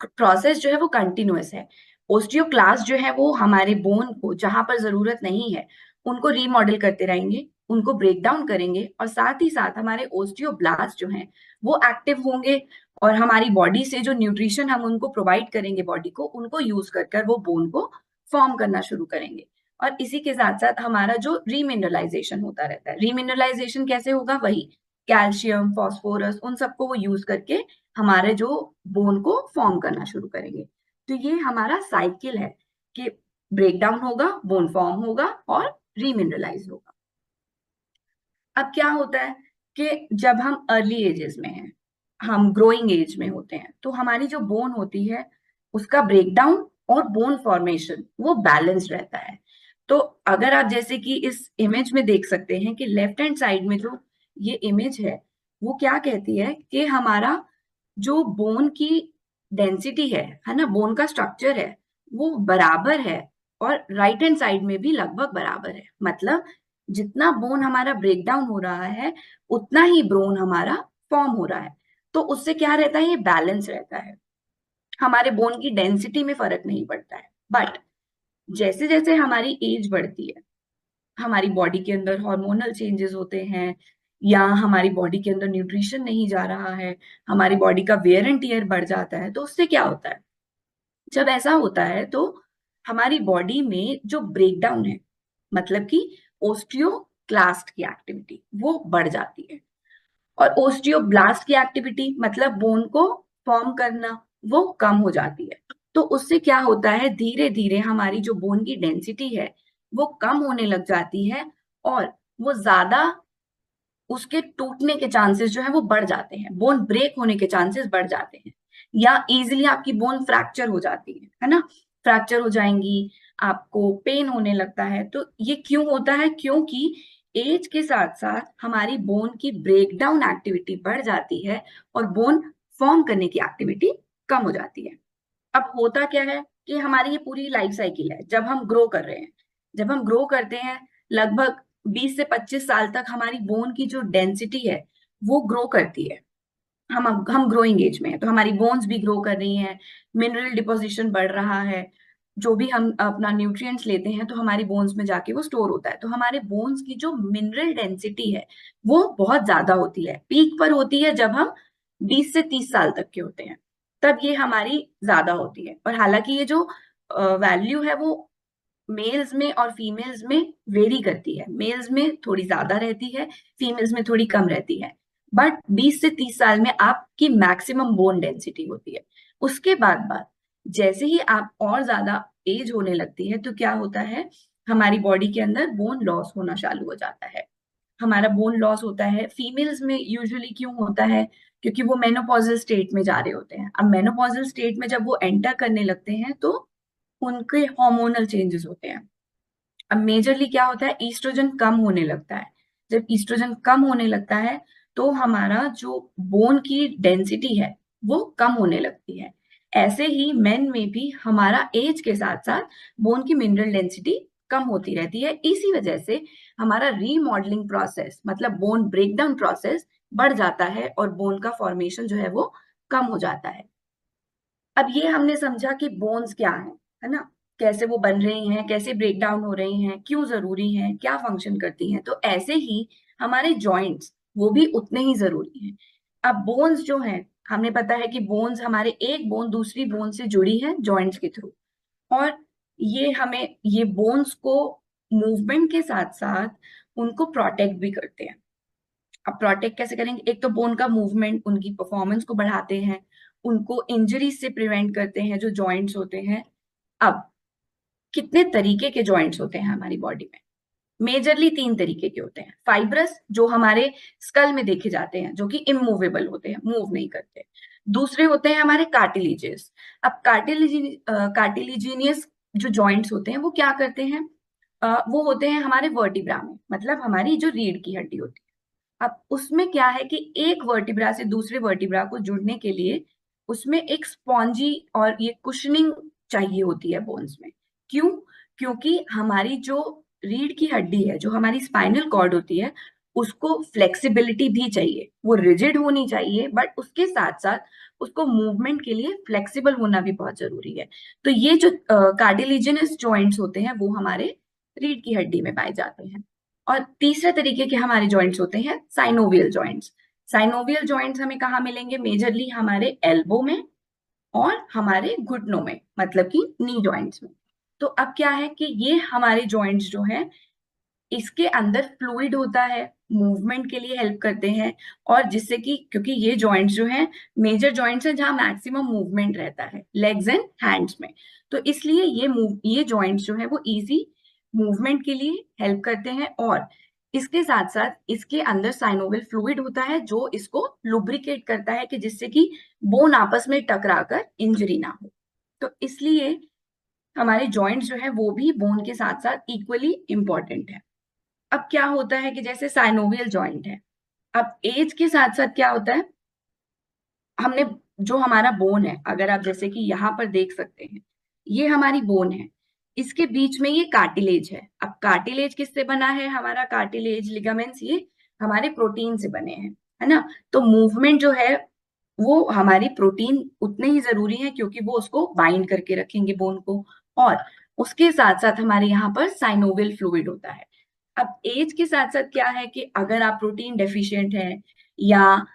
प्रोसेस जो है वो कंटिन्यूअस है। ओस्टियोक्लास्ट जो है वो हमारे बोन को जहां पर जरूरत नहीं है उनको रीमॉडल करते रहेंगे, उनको ब्रेक डाउन करेंगे, और साथ ही साथ हमारे ओस्टियोब्लास्ट जो हैं वो एक्टिव होंगे, और हमारी बॉडी से जो न्यूट्रिशन हम उनको प्रोवाइड करेंगे बॉडी को, उनको यूज कर वो बोन को फॉर्म करना शुरू करेंगे। और इसी के साथ साथ हमारा जो रीमिनरलाइजेशन होता रहता है। रीमिनरलाइजेशन कैसे होगा, वही कैल्शियम, फास्फोरस, उन सबको वो यूज करके हमारे जो बोन को फॉर्म करना शुरू करेंगे। तो ये हमारा साइकिल है कि ब्रेकडाउन होगा, बोन फॉर्म होगा और रीमिनरलाइज होगा। अब क्या होता है कि जब हम अर्ली एजेस में हैं, हम ग्रोइंग एज में होते हैं, तो हमारी जो बोन होती है उसका ब्रेकडाउन और बोन फॉर्मेशन वो बैलेंस रहता है। तो अगर आप जैसे कि इस इमेज में देख सकते हैं कि लेफ्ट हैंड साइड में जो ये इमेज है वो क्या कहती है कि हमारा जो बोन की डेंसिटी है ना, बोन का स्ट्रक्चर है वो बराबर है, और राइट हैंड साइड में भी लगभग बराबर है। मतलब जितना बोन हमारा ब्रेक डाउन हो रहा है उतना ही बोन हमारा फॉर्म हो रहा है। तो उससे क्या रहता है, ये बैलेंस रहता है, हमारे बोन की डेंसिटी में फर्क नहीं पड़ता है। बट जैसे जैसे हमारी एज बढ़ती है, हमारी बॉडी के अंदर हार्मोनल चेंजेस होते हैं, या हमारी बॉडी के अंदर न्यूट्रिशन नहीं जा रहा है, हमारी बॉडी का वेयर एंड टीयर बढ़ जाता है, तो उससे क्या होता है, जब ऐसा होता है तो हमारी बॉडी में जो ब्रेकडाउन है, मतलब कि ओस्टियोक्लास्ट की एक्टिविटी वो बढ़ जाती है, और ओस्टियोब्लास्ट की एक्टिविटी मतलब बोन को फॉर्म करना वो कम हो जाती है। तो उससे क्या होता है, धीरे धीरे हमारी जो बोन की डेंसिटी है वो कम होने लग जाती है, और वो ज्यादा उसके टूटने के चांसेस जो है वो बढ़ जाते हैं, बोन ब्रेक होने के चांसेस बढ़ जाते हैं, या इजीली आपकी बोन फ्रैक्चर हो जाती है ना, फ्रैक्चर हो जाएंगी, आपको पेन होने लगता है। तो ये क्यों होता है, क्योंकि एज के साथ साथ हमारी बोन की ब्रेकडाउन एक्टिविटी बढ़ जाती है और बोन फॉर्म करने की एक्टिविटी कम हो जाती है। अब होता क्या है कि हमारी ये पूरी लाइफ साइकिल है, जब हम ग्रो कर रहे हैं, जब हम ग्रो करते हैं लगभग 20 से 25 साल तक हमारी बोन की जो डेंसिटी है वो ग्रो करती है। हम ग्रोइंग एज में है तो हमारी बोन्स भी ग्रो कर रही हैं, मिनरल डिपोजिशन बढ़ रहा है, जो भी हम अपना न्यूट्रिएंट्स लेते हैं तो हमारी बोन्स में जाके वो स्टोर होता है। तो हमारे बोन्स की जो मिनरल डेंसिटी है वो बहुत ज्यादा होती है, पीक पर होती है जब हम 20 से 30 साल तक के होते हैं, तब ये हमारी ज्यादा होती है। और हालांकि ये जो वैल्यू है वो मेल्स में और फीमेल्स में वेरी करती है, मेल्स में थोड़ी ज्यादा रहती है, फीमेल्स में थोड़ी कम रहती है, बट 20 से 30 साल में आपकी मैक्सिमम बोन डेंसिटी होती है। उसके बाद जैसे ही आप और ज्यादा एज होने लगती है तो क्या होता है, हमारी बॉडी के अंदर बोन लॉस होना चालू हो जाता है। हमारा बोन लॉस होता है फीमेल्स में यूजुअली, क्यों होता है, क्योंकि वो मेनोपॉजल स्टेट में जा रहे होते हैं। अब मेनोपॉजल स्टेट में जब वो एंटर करने लगते हैं तो उनके हार्मोनल चेंजेस होते हैं। अब मेजरली क्या होता है, ईस्ट्रोजन कम होने लगता है। जब ईस्ट्रोजन कम होने लगता है तो हमारा जो बोन की डेंसिटी है वो कम होने लगती है। ऐसे ही मेन में भी हमारा एज के साथ साथ बोन की मिनरल डेंसिटी कम होती रहती है। इसी वजह से हमारा रीमॉडलिंग प्रोसेस, मतलब बोन ब्रेकडाउन प्रोसेस बढ़ जाता है और बोन का फॉर्मेशन जो है वो कम हो जाता है। अब ये हमने समझा कि बोन्स क्या है ना, कैसे वो बन रही हैं, कैसे ब्रेक डाउन हो रही हैं, क्यों जरूरी हैं, क्या फंक्शन करती हैं। तो ऐसे ही हमारे जॉइंट्स वो भी उतने ही जरूरी हैं। अब बोन्स जो हैं, हमें पता है कि बोन्स, हमारे एक बोन दूसरी बोन से जुड़ी है जॉइंट्स के थ्रू, और ये बोन्स को मूवमेंट के साथ साथ उनको प्रोटेक्ट भी करते हैं। अब प्रोटेक्ट कैसे करेंगे, एक तो बोन का मूवमेंट उनकी परफॉर्मेंस को बढ़ाते हैं, उनको इंजरी से प्रिवेंट करते हैं जो जॉइंट्स होते हैं। अब कितने तरीके के जॉइंट्स होते हैं हमारी बॉडी में, मेजरली 3 तरीके के होते हैं। फाइब्रस, जो हमारे स्कल में देखे जाते हैं, जो कि इमूवेबल होते हैं, मूव नहीं करते। दूसरे होते हैं हमारे कार्टिलेजेस। अब कार्टिलिजीनियस जो जॉइंट्स होते हैं वो क्या करते हैं, वो होते हैं हमारे वर्टिब्रा में, मतलब हमारी जो रीढ़ की हड्डी होती है। अब उसमें क्या है कि एक वर्टिब्रा से दूसरे वर्टिब्रा को जुड़ने के लिए उसमें एक स्पॉन्जी और ये कुशनिंग चाहिए होती है बोन्स में। क्यों? क्योंकि हमारी जो रीढ़ की हड्डी है, जो हमारी स्पाइनल कॉर्ड होती है, उसको फ्लेक्सिबिलिटी भी चाहिए। वो रिजिड होनी चाहिए, बट उसके साथ साथ उसको मूवमेंट के लिए फ्लेक्सिबल होना भी बहुत जरूरी है। तो ये जो कार्टिलेजिनस जॉइंट्स होते हैं वो हमारे रीढ़ की हड्डी में पाए जाते हैं। और तीसरे तरीके के हमारे जॉइंट्स होते हैं साइनोवियल जॉइंट्स। साइनोवियल जॉइंट्स हमें कहाँ मिलेंगे, मेजरली हमारे एल्बो में और हमारे घुटनों में, मतलब कि नी जॉइंट्स में। तो अब क्या है कि ये हमारे जॉइंट्स जो है, इसके अंदर फ्लूइड होता है, मूवमेंट के लिए हेल्प करते हैं, और जिससे कि, क्योंकि ये जॉइंट्स जो हैं मेजर जॉइंट्स हैं जहां मैक्सिमम मूवमेंट रहता है लेग्स एंड हैंड्स में, तो इसलिए ये जॉइंट्स जो है वो इजी मूवमेंट के लिए हेल्प करते हैं। और इसके साथ साथ इसके अंदर साइनोवियल फ्लूइड होता है जो इसको लुब्रिकेट करता है, कि जिससे कि बोन आपस में टकराकर इंजरी ना हो। तो इसलिए हमारे जॉइंट्स जो है वो भी बोन के साथ साथ इक्वली इंपॉर्टेंट है। अब क्या होता है कि जैसे साइनोवियल जॉइंट है, अब एज के साथ साथ क्या होता है, हमने जो हमारा बोन है, अगर आप जैसे कि यहाँ पर देख सकते हैं, ये हमारी बोन है, इसके बीच में ये कार्टिलेज है। अब कार्टिलेज किससे बना है, हमारा कार्टिलेज लिगामेंट्स ये हमारे प्रोटीन से बने हैं, है ना। तो मूवमेंट जो है वो हमारी प्रोटीन उतने ही जरूरी है, क्योंकि वो उसको बाइंड करके रखेंगे बोन को। और उसके साथ साथ हमारे यहाँ पर साइनोवियल फ्लूइड होता है। अब एज के साथ साथ क्या है कि अगर आप प्रोटीन डेफिशिएंट है, या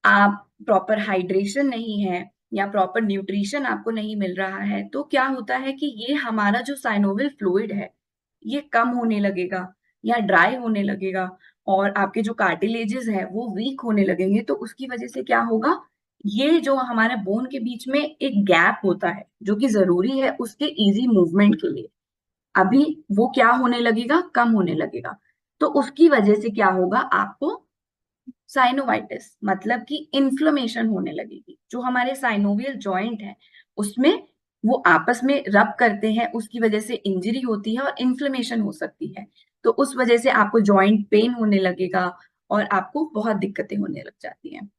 आप प्रॉपर हाइड्रेशन नहीं है, या प्रॉपर न्यूट्रिशन आपको नहीं मिल रहा है, तो क्या होता है कि ये हमारा जो साइनोवियल फ्लूइड है ये कम होने लगेगा या ड्राई होने लगेगा, और आपके जो कार्टिलेजेस है वो वीक होने लगेंगे। तो उसकी वजह से क्या होगा, ये जो हमारे बोन के बीच में एक गैप होता है जो कि जरूरी है उसके इजी मूवमेंट के लिए, अभी वो क्या होने लगेगा, कम होने लगेगा। तो उसकी वजह से क्या होगा, आपको साइनोवाइटिस, मतलब कि इन्फ्लेमेशन होने लगेगी। जो हमारे साइनोवियल जॉइंट है उसमें वो आपस में रब करते हैं, उसकी वजह से इंजरी होती है और इन्फ्लेमेशन हो सकती है। तो उस वजह से आपको जॉइंट पेन होने लगेगा और आपको बहुत दिक्कतें होने लग जाती हैं।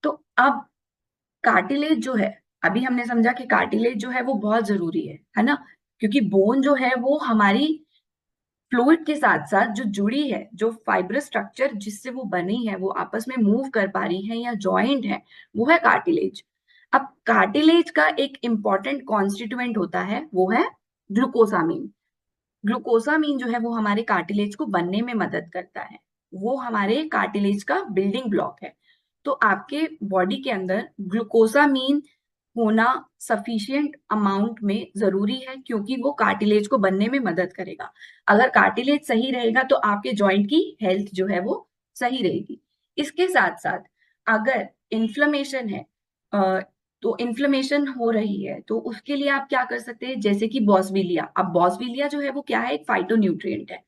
तो अब कार्टिलेज जो है, अभी हमने समझा कि कार्टिलेज जो है वो बहुत जरूरी है ना, क्योंकि बोन जो है वो हमारी फ्लूइड के साथ साथ जो जुड़ी है, जो फाइब्रस स्ट्रक्चर जिससे वो बनी है, वो आपस में मूव कर पा रही है या जॉइंट है, वो है कार्टिलेज। अब कार्टिलेज का एक इंपॉर्टेंट कॉन्स्टिट्यूएंट होता है, वो है ग्लूकोसामीन। ग्लूकोसामीन जो है वो हमारे कार्टिलेज को बनने में मदद करता है, वो हमारे कार्टिलेज का बिल्डिंग ब्लॉक है। तो आपके बॉडी के अंदर ग्लूकोसामीन होना सफिशिएंट अमाउंट में जरूरी है, क्योंकि वो कार्टिलेज को बनने में मदद करेगा। अगर कार्टिलेज सही रहेगा तो आपके जॉइंट की हेल्थ जो है वो सही रहेगी। इसके साथ साथ अगर इन्फ्लेमेशन है, तो इन्फ्लेमेशन हो रही है, तो उसके लिए आप क्या कर सकते हैं, जैसे कि बॉसविलिया। अब बॉसविलिया जो है वो क्या है, एक फाइटोन्यूट्रिएंट है।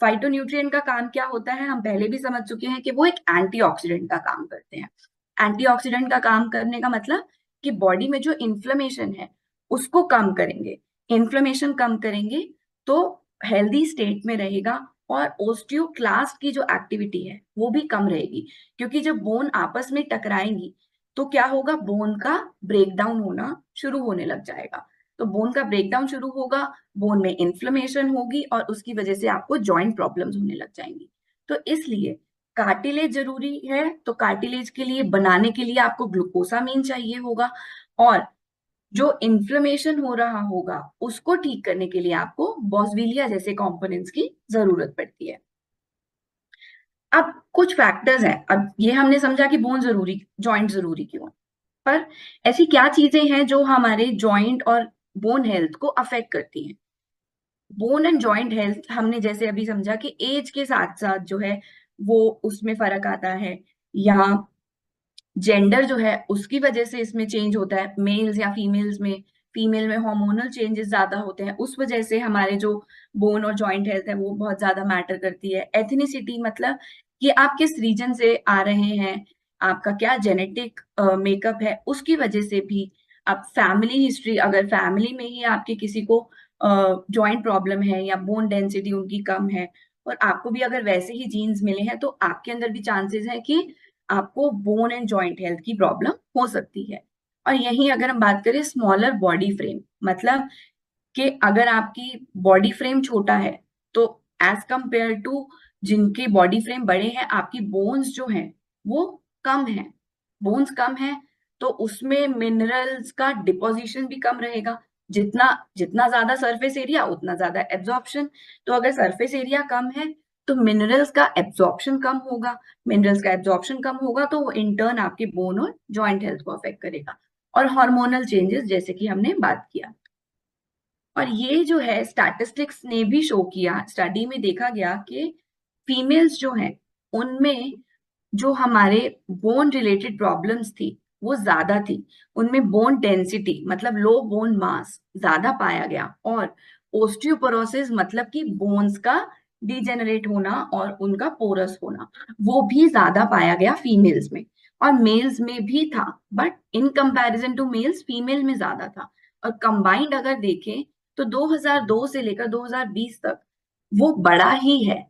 फाइटोन्यूट्रिएंट का काम क्या होता है, हम पहले भी समझ चुके हैं कि वो एक एंटीऑक्सीडेंट का काम करते हैं। एंटीऑक्सीडेंट का काम करने का मतलब कि बॉडी में जो इन्फ्लेमेशन है उसको कम करेंगे। इन्फ्लेमेशन कम करेंगे तो हेल्दी स्टेट में रहेगा, और ओस्टियोक्लास्ट की जो एक्टिविटी है वो भी कम रहेगी, क्योंकि जब बोन आपस में टकराएंगी तो क्या होगा, बोन का ब्रेकडाउन होना शुरू होने लग जाएगा। तो बोन का ब्रेकडाउन शुरू होगा, बोन में इन्फ्लेमेशन होगी, और उसकी वजह से आपको जॉइंट प्रॉब्लम्स होने लग जाएंगी। तो इसलिए कार्टिलेज जरूरी है। तो कार्टिलेज के लिए बनाने के लिए आपको ग्लूकोसामीन चाहिए होगा, और जो इन्फ्लेमेशन हो रहा होगा उसको ठीक करने के लिए आपको बॉसविलिया जैसे कंपोनेंट्स की जरूरत पड़ती है। अब कुछ फैक्टर्स हैं, अब ये हमने समझा कि बोन जरूरी, जॉइंट जरूरी क्यों है, पर ऐसी क्या चीजें हैं जो हमारे जॉइंट और बोन हेल्थ को अफेक्ट करती हैं। बोन एंड जॉइंट हेल्थ हमने जैसे अभी समझा कि एज के साथ साथ जो है वो उसमें फर्क आता है, या जेंडर जो है उसकी वजह से इसमें चेंज होता है, मेल्स या फीमेल्स में, फीमेल में हार्मोनल चेंजेस ज्यादा होते हैं, उस वजह से हमारे जो बोन और जॉइंट हेल्थ है वो बहुत ज्यादा मैटर करती है। एथनिसिटी मतलब कि आप किस रीजन से आ रहे हैं, आपका क्या जेनेटिक मेकअप है, उसकी वजह से भी। आप फैमिली हिस्ट्री, अगर फैमिली में ही आपके किसी को जॉइंट प्रॉब्लम है या बोन डेंसिटी उनकी कम है, और आपको भी अगर वैसे ही जीन्स मिले हैं, तो आपके अंदर भी चांसेस है कि आपको बोन एंड जॉइंट हेल्थ की प्रॉब्लम हो सकती है। और यहीं अगर हम बात करें स्मॉलर बॉडी फ्रेम, मतलब कि अगर आपकी बॉडी फ्रेम छोटा है तो एज कंपेयर टू जिनके बॉडी फ्रेम बड़े हैं, आपकी बोन्स जो हैं वो कम है, बोन्स कम है, तो उसमें मिनरल्स का डिपोजिशन भी कम रहेगा। जितना जितना ज्यादा सरफेस एरिया उतना ज्यादा एब्जॉर्प्शन। तो अगर सरफेस एरिया कम है तो मिनरल्स का एब्जॉर्प्शन कम होगा, मिनरल्स का एब्जॉर्प्शन कम होगा तो वो इन टर्न आपके बोन और जॉइंट हेल्थ को अफेक्ट करेगा। और हार्मोनल चेंजेस जैसे कि हमने बात किया, और ये जो है स्टैटिस्टिक्स ने भी शो किया, स्टडी में देखा गया कि फीमेल्स जो हैं उनमें जो हमारे बोन रिलेटेड प्रॉब्लम्स थी वो ज्यादा थी। उनमें बोन डेंसिटी मतलब लो बोन मास ज्यादा पाया गया, और ओस्टियोपोरोसिस मतलब कि बोन्स का डिजेनरेट होना और उनका पोरस होना वो भी ज्यादा पाया गया फीमेल्स में। और मेल्स में भी था, but in comparison to males female में ज्यादा था। और कंबाइंड अगर देखें तो 2002 से लेकर 2020 तक वो बड़ा ही है।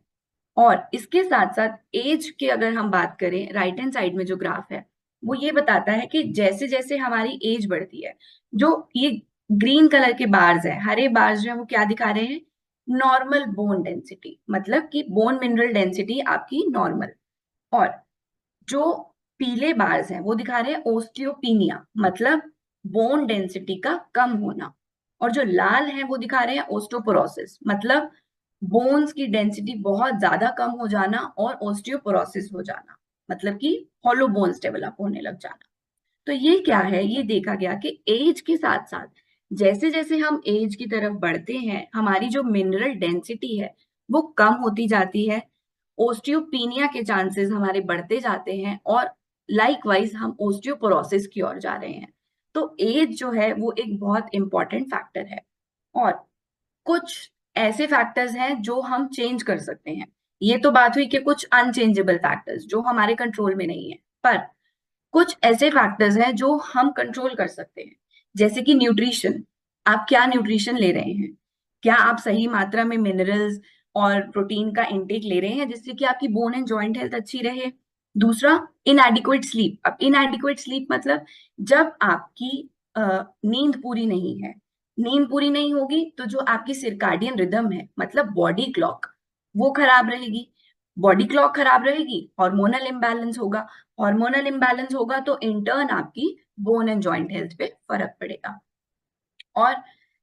और इसके साथ साथ एज के अगर हम बात करें, राइट हैंड साइड में जो ग्राफ है वो ये बताता है कि जैसे जैसे हमारी एज बढ़ती है, जो ये ग्रीन कलर के बार्स है, हरे बार्स जो है वो क्या दिखा रहे हैं, नॉर्मल बोन डेंसिटी, मतलब कि बोन मिनरल डेंसिटी आपकी नॉर्मल। और जो पीले बार्स हैं वो दिखा रहे हैं ओस्टियोपीनिया, मतलब बोन डेंसिटी का कम होना। और जो लाल है वो दिखा रहे हैं ओस्टोपोरोसिस, मतलब बोन्स की डेंसिटी बहुत ज्यादा कम हो जाना और ओस्टियोपोरोसिस हो जाना, मतलब कि हॉलो बोन्स डेवलप होने लग जाना। तो ये क्या है, ये देखा गया कि एज के साथ साथ जैसे जैसे हम एज की तरफ बढ़ते हैं हमारी जो मिनरल डेंसिटी है वो कम होती जाती है, ओस्टियोपीनिया के चांसेस हमारे बढ़ते जाते हैं, और लाइकवाइज हम ओस्टियोपोरोसिस की ओर जा रहे हैं। तो एज जो है वो एक बहुत इंपॉर्टेंट फैक्टर है। और कुछ ऐसे फैक्टर्स हैं जो हम चेंज कर सकते हैं। ये तो बात हुई कि कुछ अनचेंजेबल फैक्टर्स जो हमारे कंट्रोल में नहीं है, पर कुछ ऐसे फैक्टर्स हैं जो हम कंट्रोल कर सकते हैं, जैसे कि न्यूट्रिशन। आप क्या न्यूट्रिशन ले रहे हैं, क्या आप सही मात्रा में मिनरल्स और प्रोटीन का इंटेक ले रहे हैं जिससे कि आपकी बोन एंड जॉइंट हेल्थ अच्छी रहे। दूसरा, इनएडिक्वेट स्लीप। अब इनएडिक्वेट स्लीप मतलब जब आपकी नींद पूरी नहीं है, नींद पूरी नहीं होगी तो जो आपकी सिरकाडियन रिदम है मतलब बॉडी क्लॉक वो खराब रहेगी। बॉडी क्लॉक खराब रहेगी, हार्मोनल इम्बैलेंस होगा, हार्मोनल इम्बैलेंस होगा तो इन टर्न आपकी बोन एंड जॉइंट हेल्थ पे फर्क पड़ेगा। और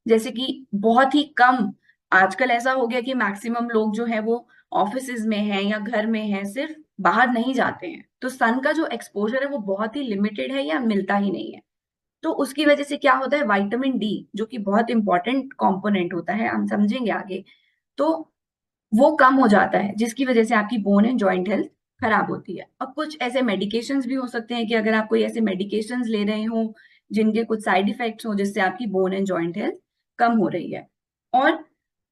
जैसे कि बहुत ही कम, आजकल ऐसा हो गया कि मैक्सिमम लोग जो है वो ऑफिसेज में हैं या घर में हैं, सिर्फ बाहर नहीं जाते हैं, तो सन का जो एक्सपोजर है वो बहुत ही लिमिटेड है या मिलता ही नहीं है। तो उसकी वजह से क्या होता है, विटामिन डी जो कि बहुत इंपॉर्टेंट कंपोनेंट होता है, हम समझेंगे आगे, तो वो कम हो जाता है जिसकी वजह से आपकी बोन एंड जॉइंट हेल्थ खराब होती है। और कुछ ऐसे मेडिकेशंस भी हो सकते हैं कि अगर आप कोई ऐसे मेडिकेशंस ले रहे हो जिनके कुछ साइड इफेक्ट्स हो जिससे आपकी बोन एंड जॉइंट हेल्थ कम हो रही है, और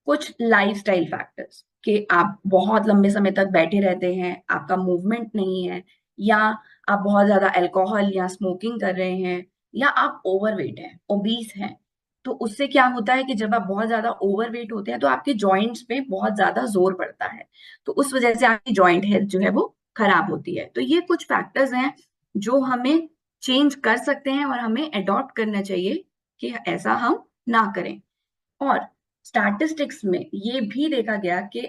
कुछ लाइफस्टाइल फैक्टर्स कि आप बहुत लंबे समय तक बैठे रहते हैं, आपका मूवमेंट नहीं है, या आप बहुत ज्यादा अल्कोहल या स्मोकिंग कर रहे हैं, या आप ओवरवेट हैं, ओबीस हैं। तो उससे क्या होता है कि जब आप बहुत ज्यादा ओवरवेट होते हैं तो आपके जॉइंट्स पे बहुत ज्यादा जोर पड़ता है, तो उस वजह से आपकी जॉइंट हेल्थ जो है वो खराब होती है। तो ये कुछ फैक्टर्स हैं जो हमें चेंज कर सकते हैं और हमें अडॉप्ट करना चाहिए कि ऐसा हम ना करें। और स्टैटिस्टिक्स में ये भी देखा गया कि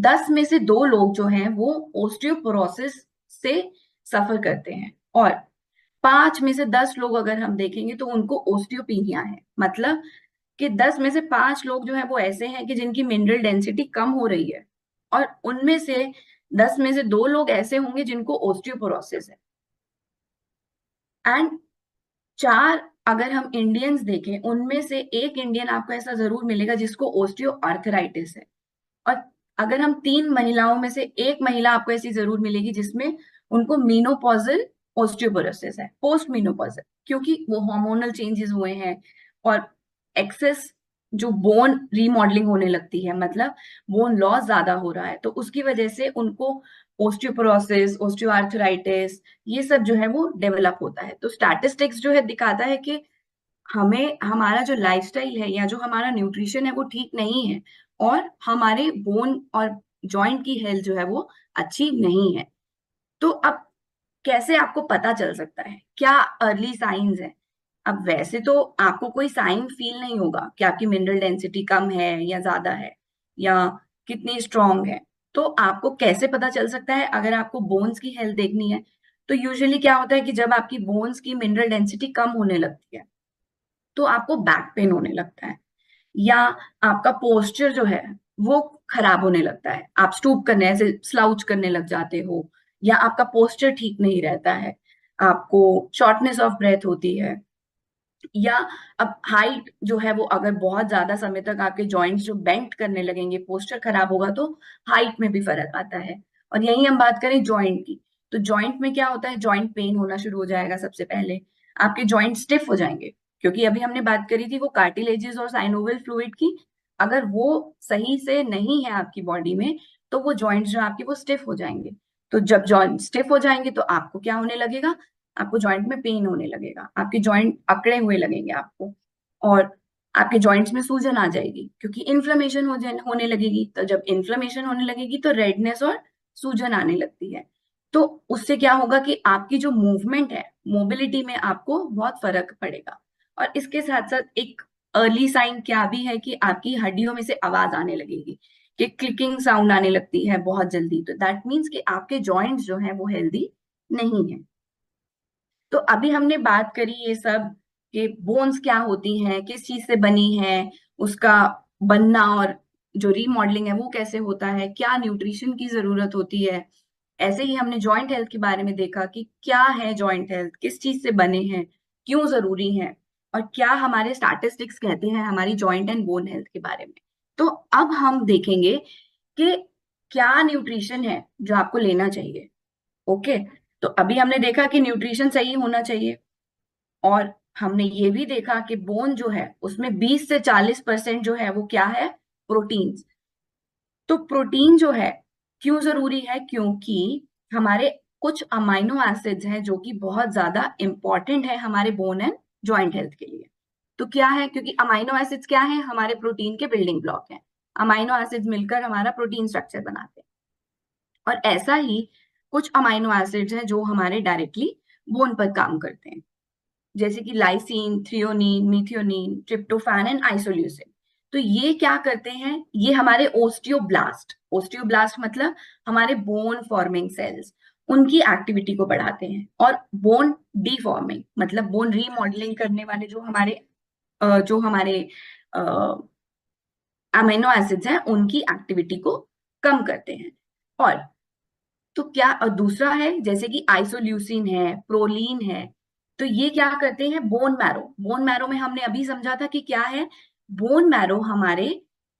10 में से 2 लोग जो हैं वो ओस्टियोपोरोसिस से सफर करते हैं, और 5 में से 10 लोग अगर हम देखेंगे तो उनको ओस्टियोपीनिया है। मतलब कि 10 में से 5 लोग जो है वो ऐसे हैं कि जिनकी मिनरल डेंसिटी कम हो रही है, और उनमें से 10 में से 2 लोग ऐसे होंगे जिनको ओस्टियोपोरोसिस है। एंड 4 अगर हम इंडियंस देखें, उनमें से एक इंडियन आपको ऐसा जरूर मिलेगा जिसको ओस्टियो आर्थराइटिस है, और अगर हम 3 महिलाओं में से एक महिला आपको ऐसी जरूर मिलेगी जिसमें उनको मीनोपॉजल ओस्टियोपोरोसिस है, पोस्ट मीनोपॉजल, क्योंकि वो हार्मोनल चेंजेस हुए हैं और एक्सेस जो बोन रीमॉडलिंग होने लगती है, मतलब बोन लॉस ज्यादा हो रहा है, तो उसकी वजह से उनको ओस्टियोपोरोसिस, ओस्टियोआर्थराइटिस, ये सब जो है वो डेवलप होता है। तो स्टैटिस्टिक्स जो है दिखाता है कि हमें हमारा जो लाइफस्टाइल है या जो हमारा न्यूट्रिशन है वो ठीक नहीं है, और हमारे बोन और जॉइंट की हेल्थ जो है वो अच्छी नहीं है। तो अब कैसे आपको पता चल सकता है, क्या अर्ली साइंस है? अब वैसे तो आपको कोई साइन फील नहीं होगा कि आपकी मिनरल डेंसिटी कम है या ज्यादा है, या कितनी स्ट्रांग है। तो आपको कैसे पता चल सकता है? अगर आपको बोन्स की हेल्थ देखनी है तो यूजुअली क्या होता है कि जब आपकी बोन्स की मिनरल डेंसिटी कम होने लगती है तो आपको बैक पेन होने लगता है, या आपका पोस्चर जो है वो खराब होने लगता है, आप स्टूप करने ऐसे स्लाउच करने लग जाते हो, या आपका पोस्चर ठीक नहीं रहता है, आपको शॉर्टनेस ऑफ ब्रेथ होती है, या अब हाइट जो है वो अगर बहुत ज्यादा समय तक आपके जॉइंट्स जो बेंट करने लगेंगे, पोस्चर खराब होगा, तो हाइट में भी फर्क आता है। और यही हम बात करें जॉइंट की, तो जॉइंट में क्या होता है, जॉइंट पेन होना शुरू हो जाएगा। सबसे पहले आपके जॉइंट स्टिफ हो जाएंगे, क्योंकि अभी हमने बात करी थी वो कार्टिलेजेस और साइनोवियल फ्लूइड की, अगर वो सही से नहीं है आपकी बॉडी में तो वो जॉइंट्स जो आपके वो स्टिफ हो जाएंगे। तो जब जॉइंट स्टिफ हो जाएंगे तो आपको क्या होने लगेगा, आपको जॉइंट में पेन होने लगेगा, आपके जॉइंट अकड़े हुए लगेंगे आपको, और आपके जॉइंट्स में सूजन आ जाएगी क्योंकि इन्फ्लेमेशन होने लगेगी। तो जब इन्फ्लेमेशन होने लगेगी तो रेडनेस और सूजन आने लगती है। तो उससे क्या होगा कि आपकी जो मूवमेंट है, मोबिलिटी में आपको बहुत फर्क पड़ेगा। और इसके साथ साथ एक अर्ली साइन क्या भी है कि आपकी हड्डियों में से आवाज आने लगेगी, कि क्लिकिंग साउंड आने लगती है बहुत जल्दी, तो दैट मीन्स कि आपके जॉइंट्स जो है वो हेल्दी नहीं है। तो अभी हमने बात करी ये सब कि बोन्स क्या होती हैं, किस चीज से बनी है, उसका बनना, और जो रीमॉडलिंग है वो कैसे होता है, क्या न्यूट्रिशन की जरूरत होती है। ऐसे ही हमने जॉइंट हेल्थ के बारे में देखा कि क्या है जॉइंट हेल्थ, किस चीज से बने हैं, क्यों जरूरी है, और क्या हमारे स्टैटिस्टिक्स कहते हैं हमारी जॉइंट एंड बोन हेल्थ के बारे में। तो अब हम देखेंगे कि क्या न्यूट्रिशन है जो आपको लेना चाहिए। ओके, तो अभी हमने देखा कि न्यूट्रिशन सही होना चाहिए, और हमने ये भी देखा कि बोन जो है उसमें 20 से 40% जो है वो क्या है, प्रोटीन्स। तो प्रोटीन जो है क्यों जरूरी है, क्योंकि हमारे कुछ अमाइनो एसिड्स हैं जो कि बहुत ज्यादा इंपॉर्टेंट है हमारे बोन एंड जॉइंट हेल्थ के लिए। तो क्या है, क्योंकि अमाइनो एसिड्स क्या है, हमारे प्रोटीन के बिल्डिंग ब्लॉक हैं। अमाइनो एसिड्स मिलकर हमारा प्रोटीन स्ट्रक्चर बनाते हैं, और ऐसा ही कुछ अमाइनो एसिड्स हैं जो हमारे डायरेक्टली बोन पर काम करते हैं, जैसे कि lysine, threonine, methionine, tryptophan and isoleucine. तो ये क्या करते हैं, ये हमारे ओस्टियोब्लास्ट, ओस्टियोब्लास्ट मतलब हमारे बोन फॉर्मिंग सेल्स, उनकी एक्टिविटी को बढ़ाते हैं, और बोन डीफॉर्मिंग मतलब बोन रीमॉडलिंग करने वाले जो हमारे अमीनो एसिड्स हैं उनकी एक्टिविटी को कम करते हैं। और तो क्या, और दूसरा है जैसे कि आइसोल्यूसिन है, प्रोलीन है, तो ये क्या करते हैं, बोन मैरो, बोन मैरो में हमने अभी समझा था कि क्या है, बोन मैरो हमारे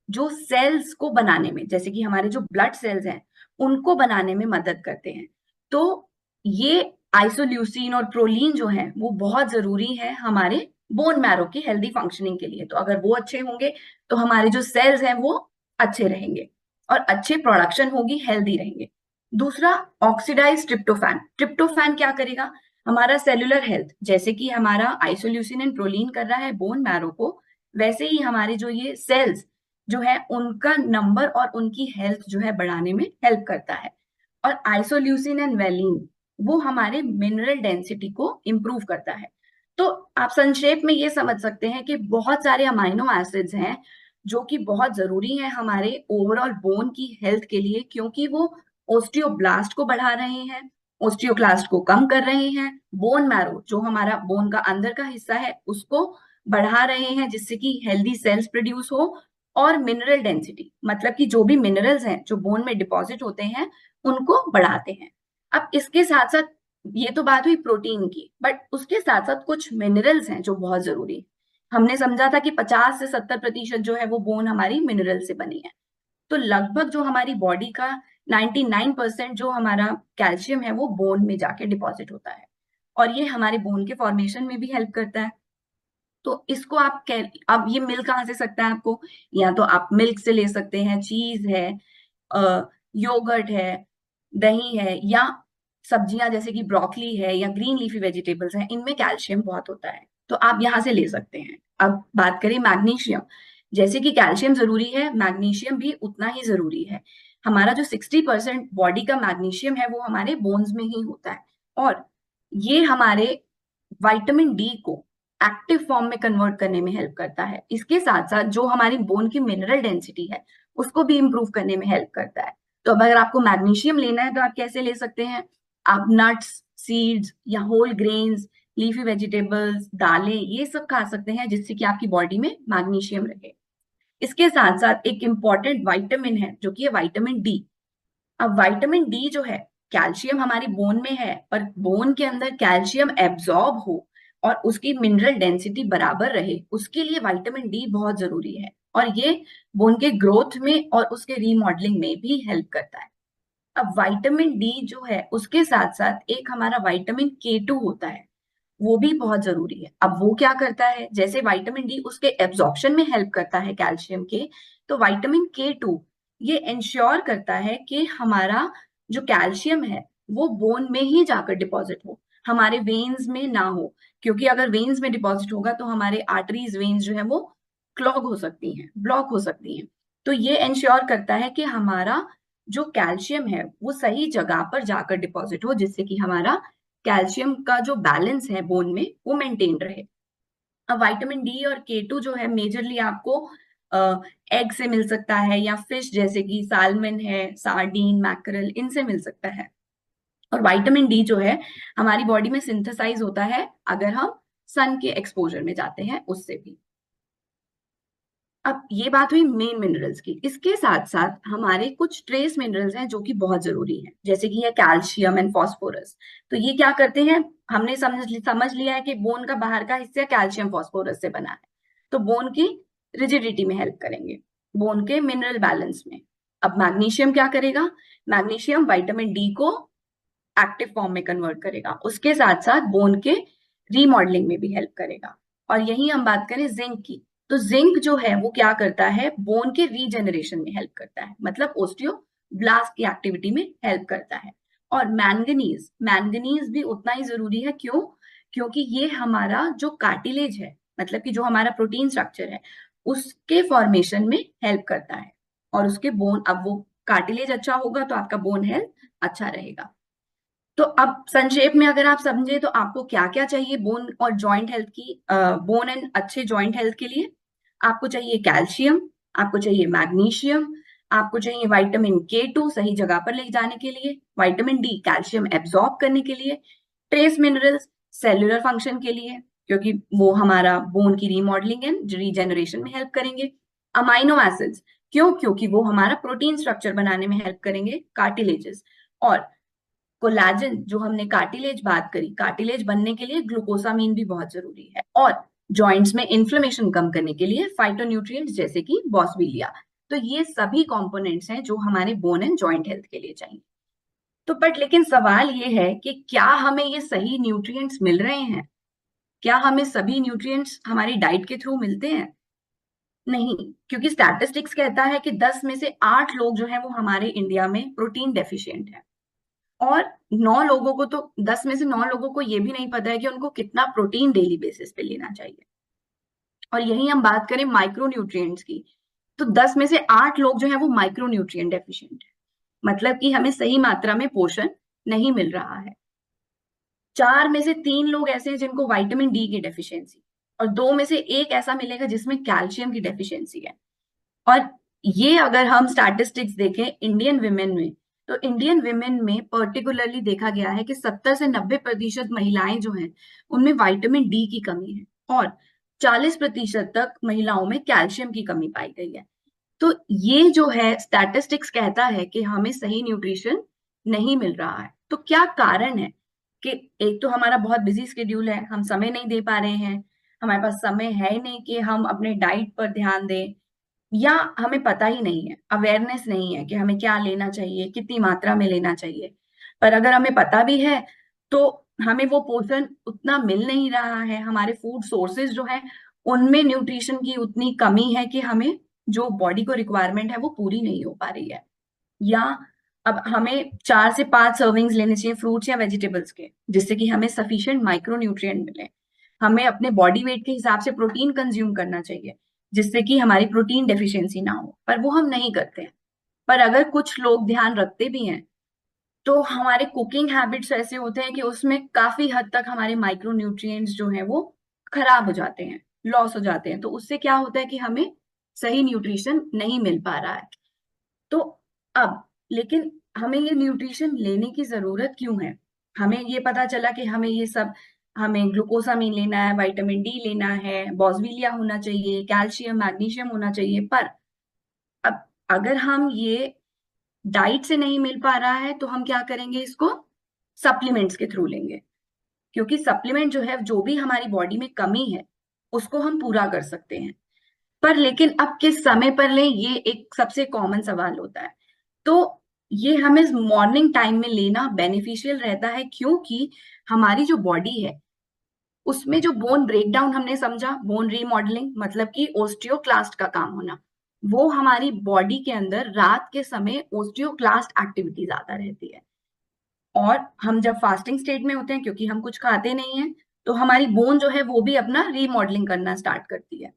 जो सेल्स को बनाने में, जैसे कि हमारे जो ब्लड सेल्स हैं उनको बनाने में मदद करते हैं। तो ये आइसोल्यूसिन और प्रोलीन जो है वो बहुत जरूरी है हमारे बोन मैरो की हेल्दी फंक्शनिंग के लिए। तो अगर वो अच्छे होंगे तो हमारे जो सेल्स हैं वो अच्छे रहेंगे और अच्छे प्रोडक्शन होगी, हेल्दी रहेंगे। दूसरा, ऑक्सीडाइज ट्रिप्टोफैन। ट्रिप्टोफैन क्या करेगा? हमारा सेलुलर हेल्थ, जैसे कि हमारा आइसोल्यूसिन एंड प्रोलीन कर रहा है बोन मैरो को, वैसे ही हमारे जो ये सेल्स जो है उनका नंबर और उनकी हेल्थ जो है बढ़ाने में हेल्प करता है। और आइसोल्यूसिन एंड वेलिन वो हमारे मिनरल डेंसिटी को इंप्रूव करता है। तो आप संक्षेप में ये समझ सकते हैं कि बहुत सारे अमाइनो एसिड्स हैं जो कि बहुत जरूरी है हमारे ओवरऑल बोन की हेल्थ के लिए, क्योंकि वो ओस्टियोब्लास्ट को बढ़ा रहे हैं, ओस्टियोक्लास्ट को कम कर रहे हैं, बोन मैरो जो हमारा बोन का अंदर का हिस्सा है उसको बढ़ा रहे हैं जिससे कि हेल्दी सेल्स प्रोड्यूस हो, और मिनरल डेंसिटी मतलब कि जो भी मिनरल्स हैं जो बोन में डिपॉजिट होते हैं उनको बढ़ाते हैं। अब इसके साथ साथ ये तो बात हुई प्रोटीन की, बट उसके साथ साथ कुछ मिनरल्स हैं जो बहुत जरूरी है। हमने समझा था कि 50 से 70% जो है वो बोन हमारी मिनरल से बनी है। तो लगभग जो हमारी बॉडी का 99% जो हमारा कैल्शियम है वो बोन में जाके डिपॉजिट होता है, और ये हमारे बोन के फॉर्मेशन में भी हेल्प करता है। तो इसको आप अब ये मिल कहाँ से सकता है आपको? या तो आप मिल्क से ले सकते हैं, चीज है, योगर्ट है, दही है, या सब्जियां जैसे कि ब्रोकली है या ग्रीन लीफी वेजिटेबल्स हैं, इनमें कैल्शियम बहुत होता है, तो आप यहाँ से ले सकते हैं। अब बात करें मैग्नीशियम। जैसे कि कैल्शियम जरूरी है, मैग्नीशियम भी उतना ही जरूरी है। हमारा जो 60% बॉडी का मैग्नीशियम है वो हमारे बोन्स में ही होता है, और ये हमारे विटामिन डी को एक्टिव फॉर्म में कन्वर्ट करने में हेल्प करता है। इसके साथ साथ जो हमारी बोन की मिनरल डेंसिटी है उसको भी इंप्रूव करने में हेल्प करता है। तो अब अगर आपको मैग्नीशियम लेना है तो आप कैसे ले सकते हैं? आप नट्स, सीड्स या होल ग्रेन्स, लीफी वेजिटेबल्स, दालें, ये सब खा सकते हैं जिससे कि आपकी बॉडी में मैग्नीशियम रहे। इसके साथ साथ एक इंपॉर्टेंट विटामिन है जो कि है विटामिन डी। अब विटामिन डी जो है, कैल्शियम हमारी बोन में है, पर बोन के अंदर कैल्शियम एब्जॉर्ब हो और उसकी मिनरल डेंसिटी बराबर रहे, उसके लिए विटामिन डी बहुत जरूरी है, और ये बोन के ग्रोथ में और उसके रीमॉडलिंग में भी हेल्प करता है। अब विटामिन डी जो है उसके साथ साथ एक हमारा विटामिन K2 होता है, वो भी बहुत जरूरी है। अब वो क्या करता है? जैसे विटामिन डी उसके एब्जॉर्प्शन में हेल्प करता है कैल्शियम के, तो विटामिन K2 ये इंश्योर करता है कि हमारा जो कैल्शियम है वो बोन में ही जाकर डिपॉजिट हो, हमारे वेन्स में ना हो, क्योंकि अगर वेन्स में डिपॉजिट होगा तो हमारे आर्टरीज, वेन्स जो है वो क्लॉग हो सकती हैं, ब्लॉक हो सकती हैं। तो ये इंश्योर करता है कि हमारा जो कैल्शियम है वो सही जगह पर जाकर डिपॉजिट हो, जिससे कि हमारा कैल्शियम का जो बैलेंस है बोन में वो मेंटेन रहे। अब विटामिन डी और K2 जो है मेजरली आपको एग से मिल सकता है, या फिश जैसे कि सालमन है, सार्डीन, मैकरल, इनसे मिल सकता है। और विटामिन डी जो है हमारी बॉडी में सिंथेसाइज होता है अगर हम सन के एक्सपोजर में जाते हैं उससे भी। अब ये बात हुई मेन मिनरल्स की। इसके साथ साथ हमारे कुछ ट्रेस मिनरल्स हैं जो कि बहुत जरूरी हैं, जैसे कि ये कैल्शियम एंड फास्फोरस। तो ये क्या करते हैं? हमने समझ लिया है कि बोन का बाहर का हिस्सा कैल्शियम फास्फोरस से बना है, तो बोन की रिजिडिटी में हेल्प करेंगे, बोन के मिनरल बैलेंस में। अब मैग्नीशियम क्या करेगा? मैग्नीशियम विटामिन डी को एक्टिव फॉर्म में कन्वर्ट करेगा, उसके साथ साथ बोन के रीमॉडलिंग में भी हेल्प करेगा। और यही हम बात करें जिंक की, तो जिंक जो है वो क्या करता है? बोन के रीजनरेशन में हेल्प करता है, मतलब ओस्टियोब्लास्ट की एक्टिविटी में हेल्प करता है। और मैंगनीज, मैंगनीज भी उतना ही जरूरी है। क्यों? क्योंकि ये हमारा जो कार्टिलेज है, मतलब कि जो हमारा प्रोटीन स्ट्रक्चर है, उसके फॉर्मेशन में हेल्प करता है, और उसके बोन, अब वो कार्टिलेज अच्छा होगा तो आपका बोन हेल्थ अच्छा रहेगा। तो अब संक्षेप में अगर आप समझे तो आपको क्या क्या चाहिए बोन और जॉइंट हेल्थ की, बोन एंड अच्छे जॉइंट हेल्थ के लिए? आपको चाहिए कैल्शियम, आपको चाहिए मैग्नीशियम, आपको चाहिए विटामिन K2 सही जगह पर ले जाने के लिए, विटामिन डी कैल्शियम एब्जॉर्ब करने के लिए, ट्रेस मिनरल्स सेलुलर फंक्शन के लिए क्योंकि वो हमारा बोन की रीमॉडलिंग एंड रीजेनरेशन में हेल्प करेंगे, अमाइनो एसिड्स क्यों? क्योंकि वो हमारा प्रोटीन स्ट्रक्चर बनाने में हेल्प करेंगे, कार्टिलेजेस, और कोलाजन जो हमने कार्टिलेज बात करी, कार्टिलेज बनने के लिए ग्लूकोसामीन भी बहुत जरूरी है, और जॉइंट्स में इन्फ्लेमेशन कम करने के लिए फाइटोन्यूट्रिएंट्स जैसे कि बॉसविलिया। तो ये सभी कंपोनेंट्स हैं जो हमारे बोन एंड जॉइंट हेल्थ के लिए चाहिए। तो बट लेकिन सवाल ये है कि क्या हमें ये सही न्यूट्रिएंट्स मिल रहे हैं? क्या हमें सभी न्यूट्रिएंट्स हमारी डाइट के थ्रू मिलते हैं? नहीं, क्योंकि स्टैटिस्टिक्स कहता है कि 10 में से 8 लोग जो है वो हमारे इंडिया में प्रोटीन डेफिशिएंट है। और 9 लोगों को तो 10 में से 9 लोगों को ये भी नहीं पता है कि उनको कितना प्रोटीन डेली बेसिस पे लेना चाहिए। और यही हम बात करें माइक्रो न्यूट्रिएंट्स की, तो 10 में से 8 लोग जो है वो माइक्रो न्यूट्रिएंट डेफिशिएंट है, मतलब कि हमें सही मात्रा में पोषण नहीं मिल रहा है। 4 में से 3 लोग ऐसे हैं जिनको विटामिन डी की डेफिशिएंसी, और 2 में से 1 ऐसा मिलेगा जिसमें कैल्शियम की डेफिशिएंसी है। और ये अगर हम स्टैटिस्टिक्स देखें इंडियन विमेन में, तो इंडियन विमेन में पर्टिकुलरली देखा गया है कि 70 से 90% महिलाएं जो हैं उनमें विटामिन डी की कमी है, और 40% तक महिलाओं में कैल्शियम की कमी पाई गई है। तो ये जो है स्टैटिस्टिक्स कहता है कि हमें सही न्यूट्रिशन नहीं मिल रहा है। तो क्या कारण है? कि एक तो हमारा बहुत बिजी स्केड्यूल है, हम समय नहीं दे पा रहे हैं, हमारे पास समय है ही नहीं कि हम अपने डाइट पर ध्यान दें, या हमें पता ही नहीं है, अवेयरनेस नहीं है कि हमें क्या लेना चाहिए, कितनी मात्रा में लेना चाहिए। पर अगर हमें पता भी है तो हमें वो पोषण उतना मिल नहीं रहा है, हमारे फूड सोर्सेज जो है उनमें न्यूट्रिशन की उतनी कमी है कि हमें जो बॉडी को रिक्वायरमेंट है वो पूरी नहीं हो पा रही है। या अब हमें 4 से 5 सर्विंग्स लेने चाहिए फ्रूट्स या वेजिटेबल्स के, जिससे कि हमें सफिशिएंट माइक्रो न्यूट्रिएंट मिले। हमें अपने बॉडी वेट के हिसाब से प्रोटीन कंज्यूम करना चाहिए, जिससे कि हमारी प्रोटीन डेफिशिएंसी ना हो, पर वो हम नहीं करते हैं। पर अगर कुछ लोग ध्यान रखते भी हैं तो हमारे कुकिंग हैबिट्स ऐसे होते हैं कि उसमें काफी हद तक हमारे माइक्रो न्यूट्रिएंट्स जो हैं वो खराब हो जाते हैं, लॉस हो जाते हैं। तो उससे क्या होता है कि हमें सही न्यूट्रिशन नहीं मिल पा रहा है। तो अब लेकिन हमें ये न्यूट्रिशन लेने की जरूरत क्यों है? हमें ये पता चला कि हमें ये सब, हमें ग्लूकोसामिन लेना है, विटामिन डी लेना है, बॉसविलिया होना चाहिए, कैल्शियम मैग्नीशियम होना चाहिए। पर अब अगर हम ये डाइट से नहीं मिल पा रहा है तो हम क्या करेंगे? इसको सप्लीमेंट्स के थ्रू लेंगे, क्योंकि सप्लीमेंट जो है, जो भी हमारी बॉडी में कमी है उसको हम पूरा कर सकते हैं। पर लेकिन अब किस समय पर लें, ये एक सबसे कॉमन सवाल होता है। तो ये हमें मॉर्निंग टाइम में लेना बेनिफिशियल रहता है, क्योंकि हमारी जो बॉडी है उसमें जो बोन ब्रेकडाउन हमने समझा, बोन रीमॉडलिंग मतलब कि ओस्टियोक्लास्ट का काम होना, वो हमारी बॉडी के अंदर रात के समय ओस्टियोक्लास्ट एक्टिविटी ज्यादा रहती है। और हम जब फास्टिंग स्टेट में होते हैं, क्योंकि हम कुछ खाते नहीं है, तो हमारी बोन जो है वो भी अपना रीमॉडलिंग करना स्टार्ट करती है।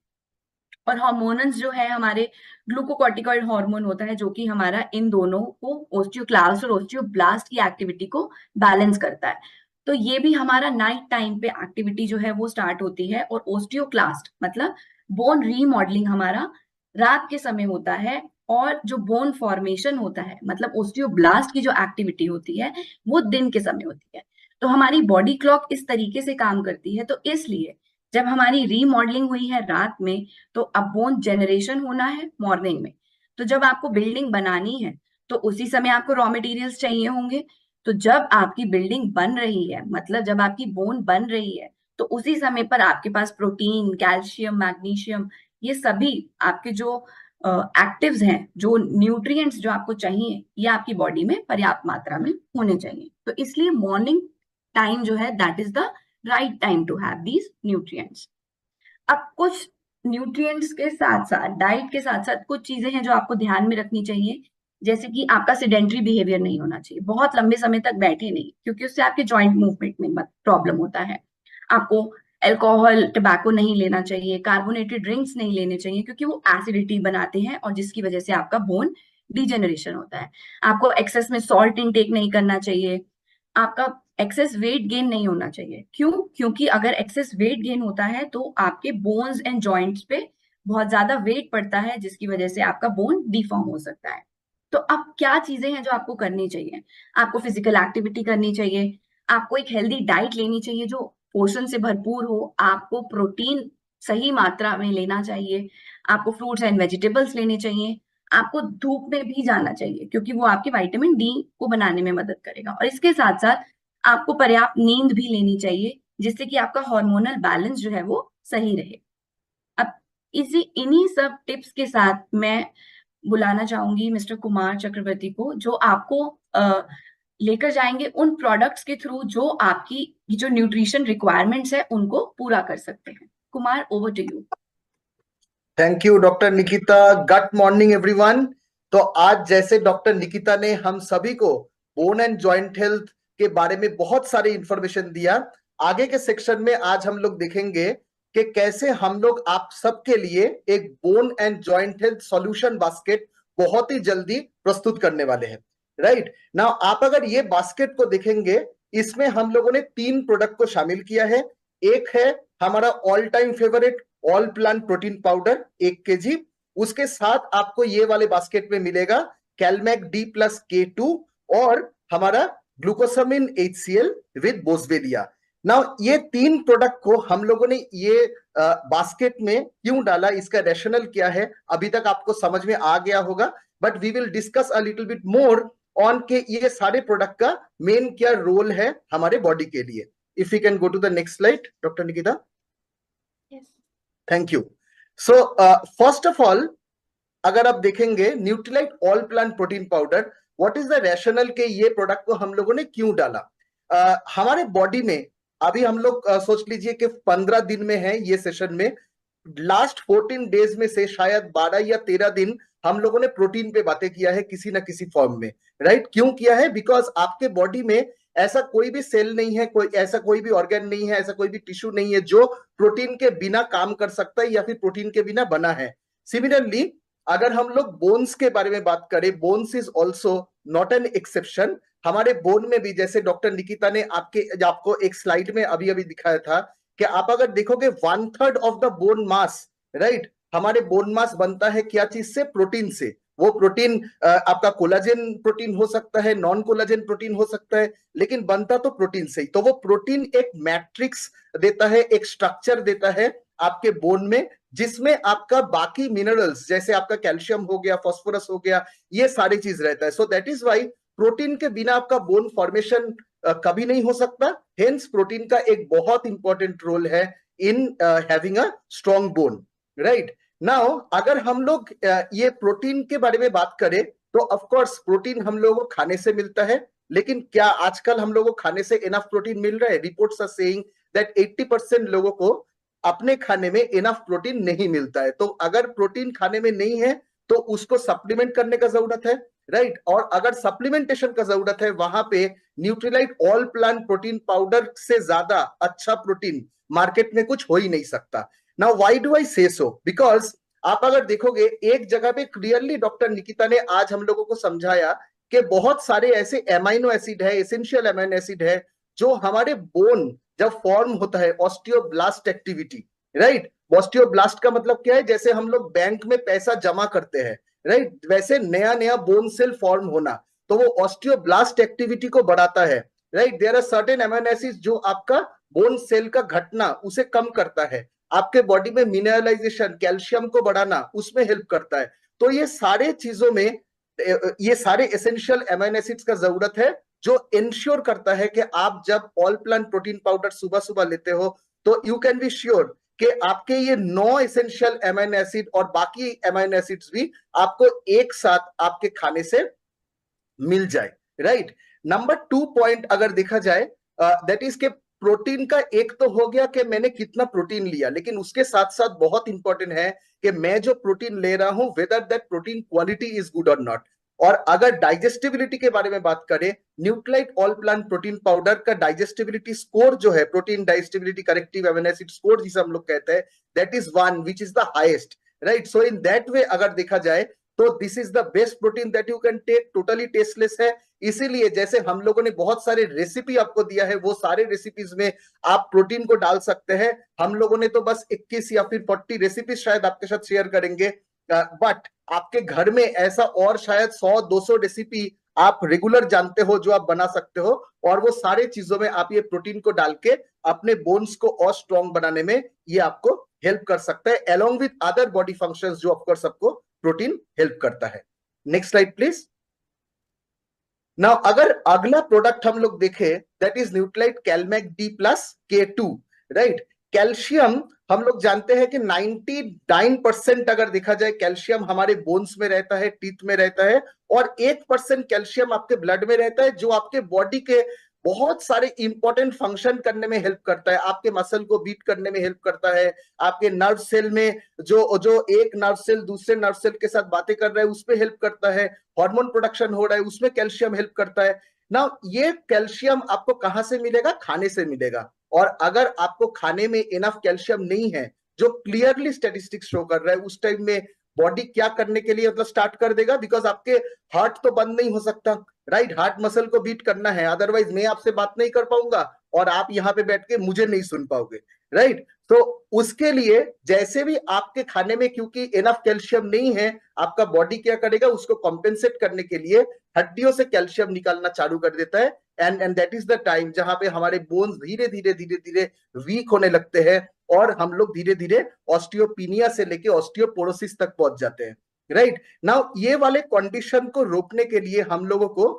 और हार्मोन्स जो है हमारे, ग्लूकोकॉर्टिकॉइड हार्मोन होता है जो कि हमारा इन दोनों को, ओस्टियोक्लास्ट और ओस्टियोब्लास्ट की एक्टिविटी को बैलेंस करता है। तो ये भी हमारा नाइट टाइम पे एक्टिविटी जो है वो स्टार्ट होती है, और ओस्टियोक्लास्ट मतलब बोन रीमॉडलिंग हमारा रात के समय होता है, और जो बोन फॉर्मेशन होता है मतलब ओस्टियोब्लास्ट की जो एक्टिविटी होती है वो दिन के समय होती है। तो हमारी बॉडी क्लॉक इस तरीके से काम करती है। तो इसलिए जब हमारी रीमॉडलिंग हुई है रात में, तो अब बोन जनरेशन होना है मॉर्निंग में। तो जब आपको बिल्डिंग बनानी है तो उसी समय आपको रॉ मटेरियल्स चाहिए होंगे। तो जब आपकी बिल्डिंग बन रही है, मतलब जब आपकी बोन बन रही है, तो उसी समय पर आपके पास प्रोटीन, कैल्शियम, मैग्नीशियम, ये सभी आपके जो एक्टिव्स हैं, जो न्यूट्रिएंट्स जो आपको चाहिए, ये आपकी बॉडी में पर्याप्त मात्रा में होने चाहिए। तो इसलिए मॉर्निंग टाइम जो है that is the right time to have these nutrients. अब कुछ न्यूट्रिएंट्स के साथ साथ, डाइट के साथ साथ कुछ चीजें हैं जो आपको ध्यान में रखनी चाहिए। जैसे कि आपका सेडेंटरी बिहेवियर नहीं होना चाहिए, बहुत लंबे समय तक बैठे नहीं, क्योंकि उससे आपके जॉइंट मूवमेंट में प्रॉब्लम होता है। आपको अल्कोहल, टबैको नहीं लेना चाहिए, कार्बोनेटेड ड्रिंक्स नहीं लेने चाहिए, क्योंकि वो एसिडिटी बनाते हैं और जिसकी वजह से आपका बोन डिजेनरेशन होता है। आपको एक्सेस में सॉल्ट इनटेक नहीं करना चाहिए। आपका एक्सेस वेट गेन नहीं होना चाहिए। क्यों? क्योंकि अगर एक्सेस वेट गेन होता है तो आपके बोन्स एंड जॉइंट्स पे बहुत ज्यादा वेट पड़ता है, जिसकी वजह से आपका बोन डिफॉर्म हो सकता है। तो अब क्या चीजें हैं जो आपको करनी चाहिए? आपको फिजिकल एक्टिविटी करनी चाहिए, आपको एक हेल्दी डाइट लेनी चाहिए जो पोषण से भरपूर हो, आपको प्रोटीन सही मात्रा में लेना चाहिए, आपको फ्रूट्स एंड वेजिटेबल्स लेने चाहिए, आपको धूप में भी जाना चाहिए क्योंकि वो आपके विटामिन डी को बनाने में मदद करेगा। और इसके साथ साथ आपको पर्याप्त नींद भी लेनी चाहिए, जिससे कि आपका हार्मोनल बैलेंस जो है वो सही रहे। अब इन्हीं सब टिप्स के साथ मैं बुलाना चाहूंगी मिस्टर कुमार चक्रवर्ती को, जो आपको लेकर जाएंगे उन प्रोडक्ट्स के थ्रू जो आपकी जो न्यूट्रिशन रिक्वायरमेंट्स है उनको पूरा कर सकते हैं। Kumar, over to you. Thank you doctor Nikita. Good morning everyone. तो आज जैसे डॉक्टर निकिता ने हम सभी को बोन एंड जॉइंट हेल्थ के बारे में बहुत सारी इंफॉर्मेशन दिया, आगे के सेक्शन में आज हम लोग देखेंगे कि कैसे हम लोग आप सबके लिए एक bone and joint health solution basket बहुत ही जल्दी प्रस्तुत करने वाले हैं। राइट नाउ आप अगर ये बास्केट को देखेंगे, इसमें हम लोगों ने 3 प्रोडक्ट को शामिल किया है। एक है हमारा all time favourite all plant protein powder 1 kg, उसके साथ आपको ये वाले बास्केट में मिलेगा कैलमैक D+K2 और हमारा ग्लूकोसामिन HCl विद बोसवेलिया। नाउ ये 3 प्रोडक्ट को हम लोगों ने ये बास्केट में क्यों डाला, इसका रैशनल क्या है, अभी तक आपको समझ में आ गया होगा, but we will discuss a little bit more on के ये सारे प्रोडक्ट का मेन क्या रोल है हमारे बॉडी के लिए। If you can go to the next slide doctor Nikita. Thank you. So first of all अगर आप देखेंगे Nutrilite all plant protein powder, what is the rationale के ये प्रोडक्ट को हम लोगों ने क्यों डाला। हमारे बॉडी में अभी हम लोग सोच लीजिए कि 15 दिन में है ये सेशन में, लास्ट 14 डेज में से शायद 12 या 13 दिन हम लोगों ने प्रोटीन पे बातें किया है किसी ना किसी फॉर्म में। राइट क्यों किया है, बिकॉज आपके बॉडी में ऐसा कोई भी सेल नहीं है, ऐसा कोई भी ऑर्गन नहीं है, ऐसा कोई भी टिश्यू नहीं है जो प्रोटीन के बिना काम कर सकता है या फिर प्रोटीन के बिना बना है। सिमिलरली अगर हम लोग बोन्स के बारे में बात करें, bones is also not an exception. हमारे बोन में भी जैसे डॉक्टर निकिता ने आपको एक स्लाइड में अभी अभी दिखाया था कि आप अगर देखोगे 1/3 of the bone mass, right, हमारे बोन मास बनता है क्या चीज से, प्रोटीन से। वो प्रोटीन आपका कोलाजन प्रोटीन हो सकता है, नॉन कोलाजन प्रोटीन हो सकता है, लेकिन बनता तो प्रोटीन से ही। तो वो प्रोटीन एक मैट्रिक्स देता है, एक स्ट्रक्चर देता है आपके बोन में, जिसमें आपका बाकी मिनरल्स जैसे आपका कैल्शियम हो गया, फास्फोरस हो गया, ये सारी चीज रहता है। So that is why protein के बिना आपका बोन फॉर्मेशन कभी नहीं हो सकता। हेंस प्रोटीन का एक बहुत इंपॉर्टेंट रोल है in having a strong bone. Right now अगर हम लोग ये प्रोटीन के बारे में बात करें तो ऑफ कोर्स प्रोटीन हम लोगों को खाने से मिलता है, लेकिन क्या आजकल हम लोगों को खाने से इनफ प्रोटीन मिल रहा है? रिपोर्ट्स आर सेइंग दैट 80% लोगों को अपने खाने में इनफ प्रोटीन नहीं मिलता है। तो अगर प्रोटीन खाने में नहीं है तो उसको सप्लीमेंट करने का जरूरत है। राइट और अगर सप्लीमेंटेशन का जरूरत है, वहां पे Nutrilite all plant protein powder से ज्यादा अच्छा प्रोटीन मार्केट में कुछ हो ही नहीं सकता। नाउ व्हाई डू आई से सो, बिकॉज आप अगर देखोगे एक जगह पे क्लियरली डॉक्टर निकिता ने आज हम लोगों को समझाया कि बहुत सारे ऐसे एमाइनो एसिड है, एसेंशियल एमाइनो एसिड है, जो हमारे बोन जब फॉर्म होता है, ऑस्टियोब्लास्ट एक्टिविटी। राइट ऑस्टियोब्लास्ट का मतलब क्या है, जैसे हम लोग बैंक में पैसा जमा करते हैं, राइट, वैसे नया नया बोन सेल फॉर्म होना, तो वो ऑस्टियोब्लास्ट एक्टिविटी को बढ़ाता है। Right there are certain amino acids जो आपका बोन सेल का घटना उसे कम करता है, आपके बॉडी में मिनरलाइजेशन, कैल्शियम को बढ़ाना उसमें हेल्प करता है। तो ये सारे चीजों में ये सारे एसेंशियल एमिनो एसिड्स का जरूरत है, जो इंश्योर करता है कि आप जब ऑल प्लांट प्रोटीन पाउडर सुबह सुबह लेते हो तो यू कैन बी श्योर कि आपके ये 9 एसेंशियल एमिनो एसिड और बाकी एमिनो एसिड्स भी आपको एक साथ आपके खाने से मिल जाए। राइट नंबर 2 पॉइंट अगर देखा जाए दैट इज के प्रोटीन का एक तो हो गया कि मैंने कितना प्रोटीन लिया, लेकिन उसके साथ साथ बहुत इंपॉर्टेंट है कि मैं जो प्रोटीन ले रहा हूं whether that protein quality is good और नॉट। और अगर डाइजेस्टिबिलिटी के बारे में बात करें, Nutrilite all plant protein powder का डाइजेस्टिबिलिटी स्कोर जो है, protein digestibility corrective amino acid score जिसे हम लोग कहते हैं, that is 1 which is the highest. Right so in that way अगर देखा जाए तो this is the best protein that you can take, totally tasteless है। इसीलिए जैसे हम लोगों ने बहुत सारे रेसिपी आपको दिया है, वो सारे रेसिपीज में आप प्रोटीन को डाल सकते हैं। हम लोगों ने तो बस 21 या फिर 40 रेसिपीज शायद आपके साथ शेयर करेंगे, बट आपके घर में ऐसा और शायद 100-200 रेसिपी आप रेगुलर जानते हो जो आप बना सकते हो, और वो सारे चीजों में आप ये प्रोटीन को डाल के अपने बोन्स को और स्ट्रॉन्ग बनाने में ये आपको हेल्प कर सकता है, along with other body functions जो ऑफकोर्स सबको प्रोटीन हेल्प करता है। Next slide please. नाउ अगर अगला प्रोडक्ट हम लोग देखें that is Nutrilite CalMag D+K2। Right calcium हम लोग जानते हैं कि 99% अगर देखा जाए कैल्शियम हमारे बोन्स में रहता है, टीथ में रहता है, और 1% कैल्शियम आपके ब्लड में रहता है, जो आपके बॉडी के बहुत सारे इंपॉर्टेंट फंक्शन करने में हेल्प करता है। आपके मसल को बीट करने में हेल्प करता है, आपके नर्व सेल में जो जो एक नर्व सेल दूसरे नर्व सेल के साथ बातें कर रहा है उसमें हेल्प करता है, हार्मोन प्रोडक्शन हो रहा है उसमें कैल्शियम हेल्प करता है ना। ये कैल्शियम आपको कहां से मिलेगा? खाने से मिलेगा। और अगर आपको खाने में इनफ कैल्शियम नहीं है, जो क्लियरली स्टैटिस्टिक्स शो कर रहा है, उस टाइम में बॉडी क्या करने के लिए मतलब स्टार्ट कर देगा? बिकॉज आपके हार्ट तो बंद नहीं हो सकता, राइट? हार्ट मसल को बीट करना है, अदरवाइज मैं आपसे बात नहीं कर पाऊंगा और आप यहाँ पे बैठ के मुझे नहीं सुन पाओगे, राइट? तो उसके लिए जैसे भी आपके खाने में क्योंकि इनफ कैल्शियम नहीं है, आपका बॉडी क्या करेगा? उसको कॉम्पेंसेट करने के लिए हड्डियों से कैल्शियम निकालना चालू कर देता है। And that is the time जहां पे हमारे बोन्स धीरे धीरे धीरे धीरे वीक होने लगते हैं और हम लोग धीरे धीरे ऑस्टियोपिनिया से लेके ऑस्टियोपोरोसिस तक पहुंच जाते हैं, राइट? नाउ ये वाले कंडीशन को रोकने के लिए हम लोगों को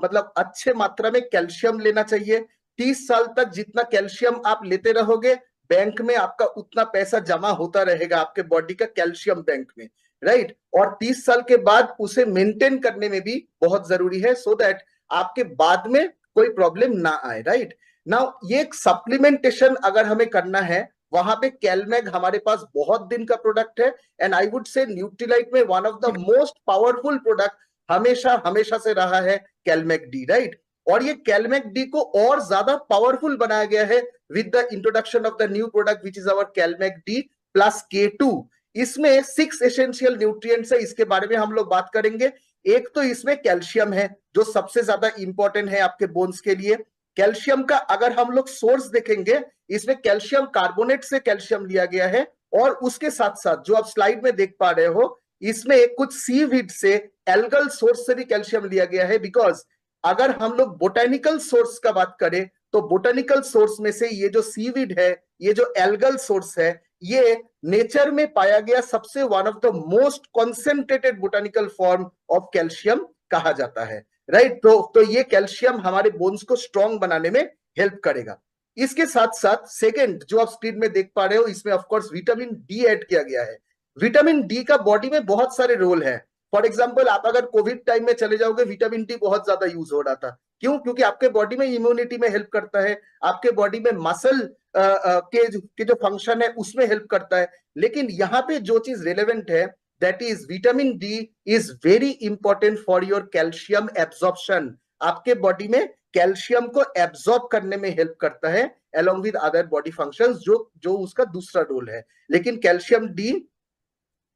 मतलब अच्छे मात्रा में कैल्शियम लेना चाहिए। 30 साल तक जितना कैल्शियम आप लेते रहोगे, बैंक में आपका उतना पैसा जमा होता रहेगा, आपके बॉडी का कैल्शियम बैंक में, राइट? और 30 साल के बाद उसे मेंटेन करने में भी बहुत जरूरी है, सो दैट आपके बाद में कोई प्रॉब्लम ना आए, राइट? नाउ ये एक सप्लीमेंटेशन अगर हमें करना है, वहां पे कैलमैग हमारे पास बहुत दिन का प्रोडक्ट है। And I would say Nutrilite में one of the most powerful product हमेशा हमेशा से रहा है कैलमैग डी, राइट? और ये कैलमैग डी को और ज्यादा पावरफुल बनाया गया है with the introduction of the new product which is our कैलमैग D plus K2। इसमें 6 एसेंशियल न्यूट्रिएंट्स है, इसके बारे में हम लोग बात करेंगे। एक तो इसमें कैल्शियम है जो सबसे ज्यादा इंपॉर्टेंट है आपके बोन्स के लिए। कैल्शियम का अगर हम लोग सोर्स देखेंगे, इसमें कैल्शियम कार्बोनेट से कैल्शियम लिया गया है, और उसके साथ साथ जो आप स्लाइड में देख पा रहे हो, इसमें कुछ सीवीड से एल्गल सोर्स से भी कैल्शियम लिया गया है। बिकॉज अगर हम लोग बोटेनिकल सोर्स का बात करें तो बोटेनिकल सोर्स में से ये जो सीवीड है, ये जो एल्गल सोर्स है, ये नेचर में पाया गया सबसे one of the most concentrated botanical form of calcium कहा जाता है, राइट? तो ये कैल्शियम हमारे बोन्स को स्ट्रॉन्ग बनाने में हेल्प करेगा। इसके साथ साथ सेकेंड जो आप स्क्रीन में देख पा रहे हो, इसमें ऑफकोर्स विटामिन डी ऐड किया गया है। विटामिन डी का बॉडी में बहुत सारे रोल है। फॉर एग्जाम्पल, आप अगर कोविड टाइम में चले जाओगे, विटामिन डी बहुत ज्यादा यूज हो रहा था। क्यों? क्योंकि आपके बॉडी में इम्यूनिटी में हेल्प करता है, आपके बॉडी में मसल के जो फंक्शन है उसमें हेल्प करता है। लेकिन यहाँ पे जो चीज रेलेवेंट है, that is vitamin D is very important for your calcium absorption. आपके बॉडी में कैल्शियम को एब्जॉर्ब करने में हेल्प करता है along with other body functions, जो उसका दूसरा रोल है। लेकिन कैल्शियम डी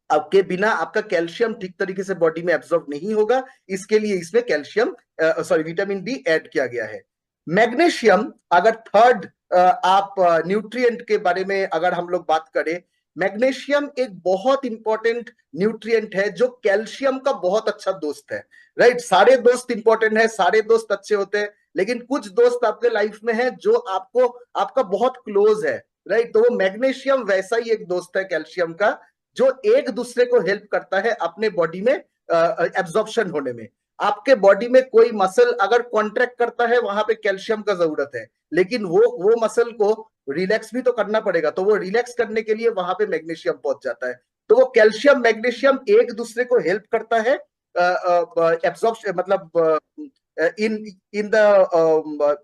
आपके बिना आपका कैल्शियम ठीक तरीके से बॉडी में एब्जॉर्ब नहीं होगा, इसके लिए इसमें कैल्शियम विटामिन डी ऐड किया गया है। मैग्नीशियम अगर थर्ड आप न्यूट्रिएंट के बारे में अगर हम लोग बात करें, मैग्नीशियम एक बहुत इंपॉर्टेंट न्यूट्रिएंट है जो कैल्शियम का बहुत अच्छा दोस्त है, राइट? सारे दोस्त इंपॉर्टेंट है, सारे दोस्त अच्छे होते हैं, लेकिन कुछ दोस्त आपके लाइफ में है जो आपको आपका बहुत क्लोज है, राइट? तो वो मैग्नीशियम वैसा ही एक दोस्त है कैल्शियम का, जो एक दूसरे को हेल्प करता है अपने बॉडी में एब्जॉर्प्शन होने में। आपके बॉडी में कोई मसल अगर कॉन्ट्रैक्ट करता है, वहां पे कैल्शियम का जरूरत है, लेकिन वो मसल को रिलैक्स भी तो करना पड़ेगा, तो वो रिलैक्स करने के लिए वहां पे मैग्नीशियम पहुंच जाता है। तो वो कैल्शियम मैग्नीशियम एक दूसरे को हेल्प करता है एब्जॉर्प्शन, मतलब in the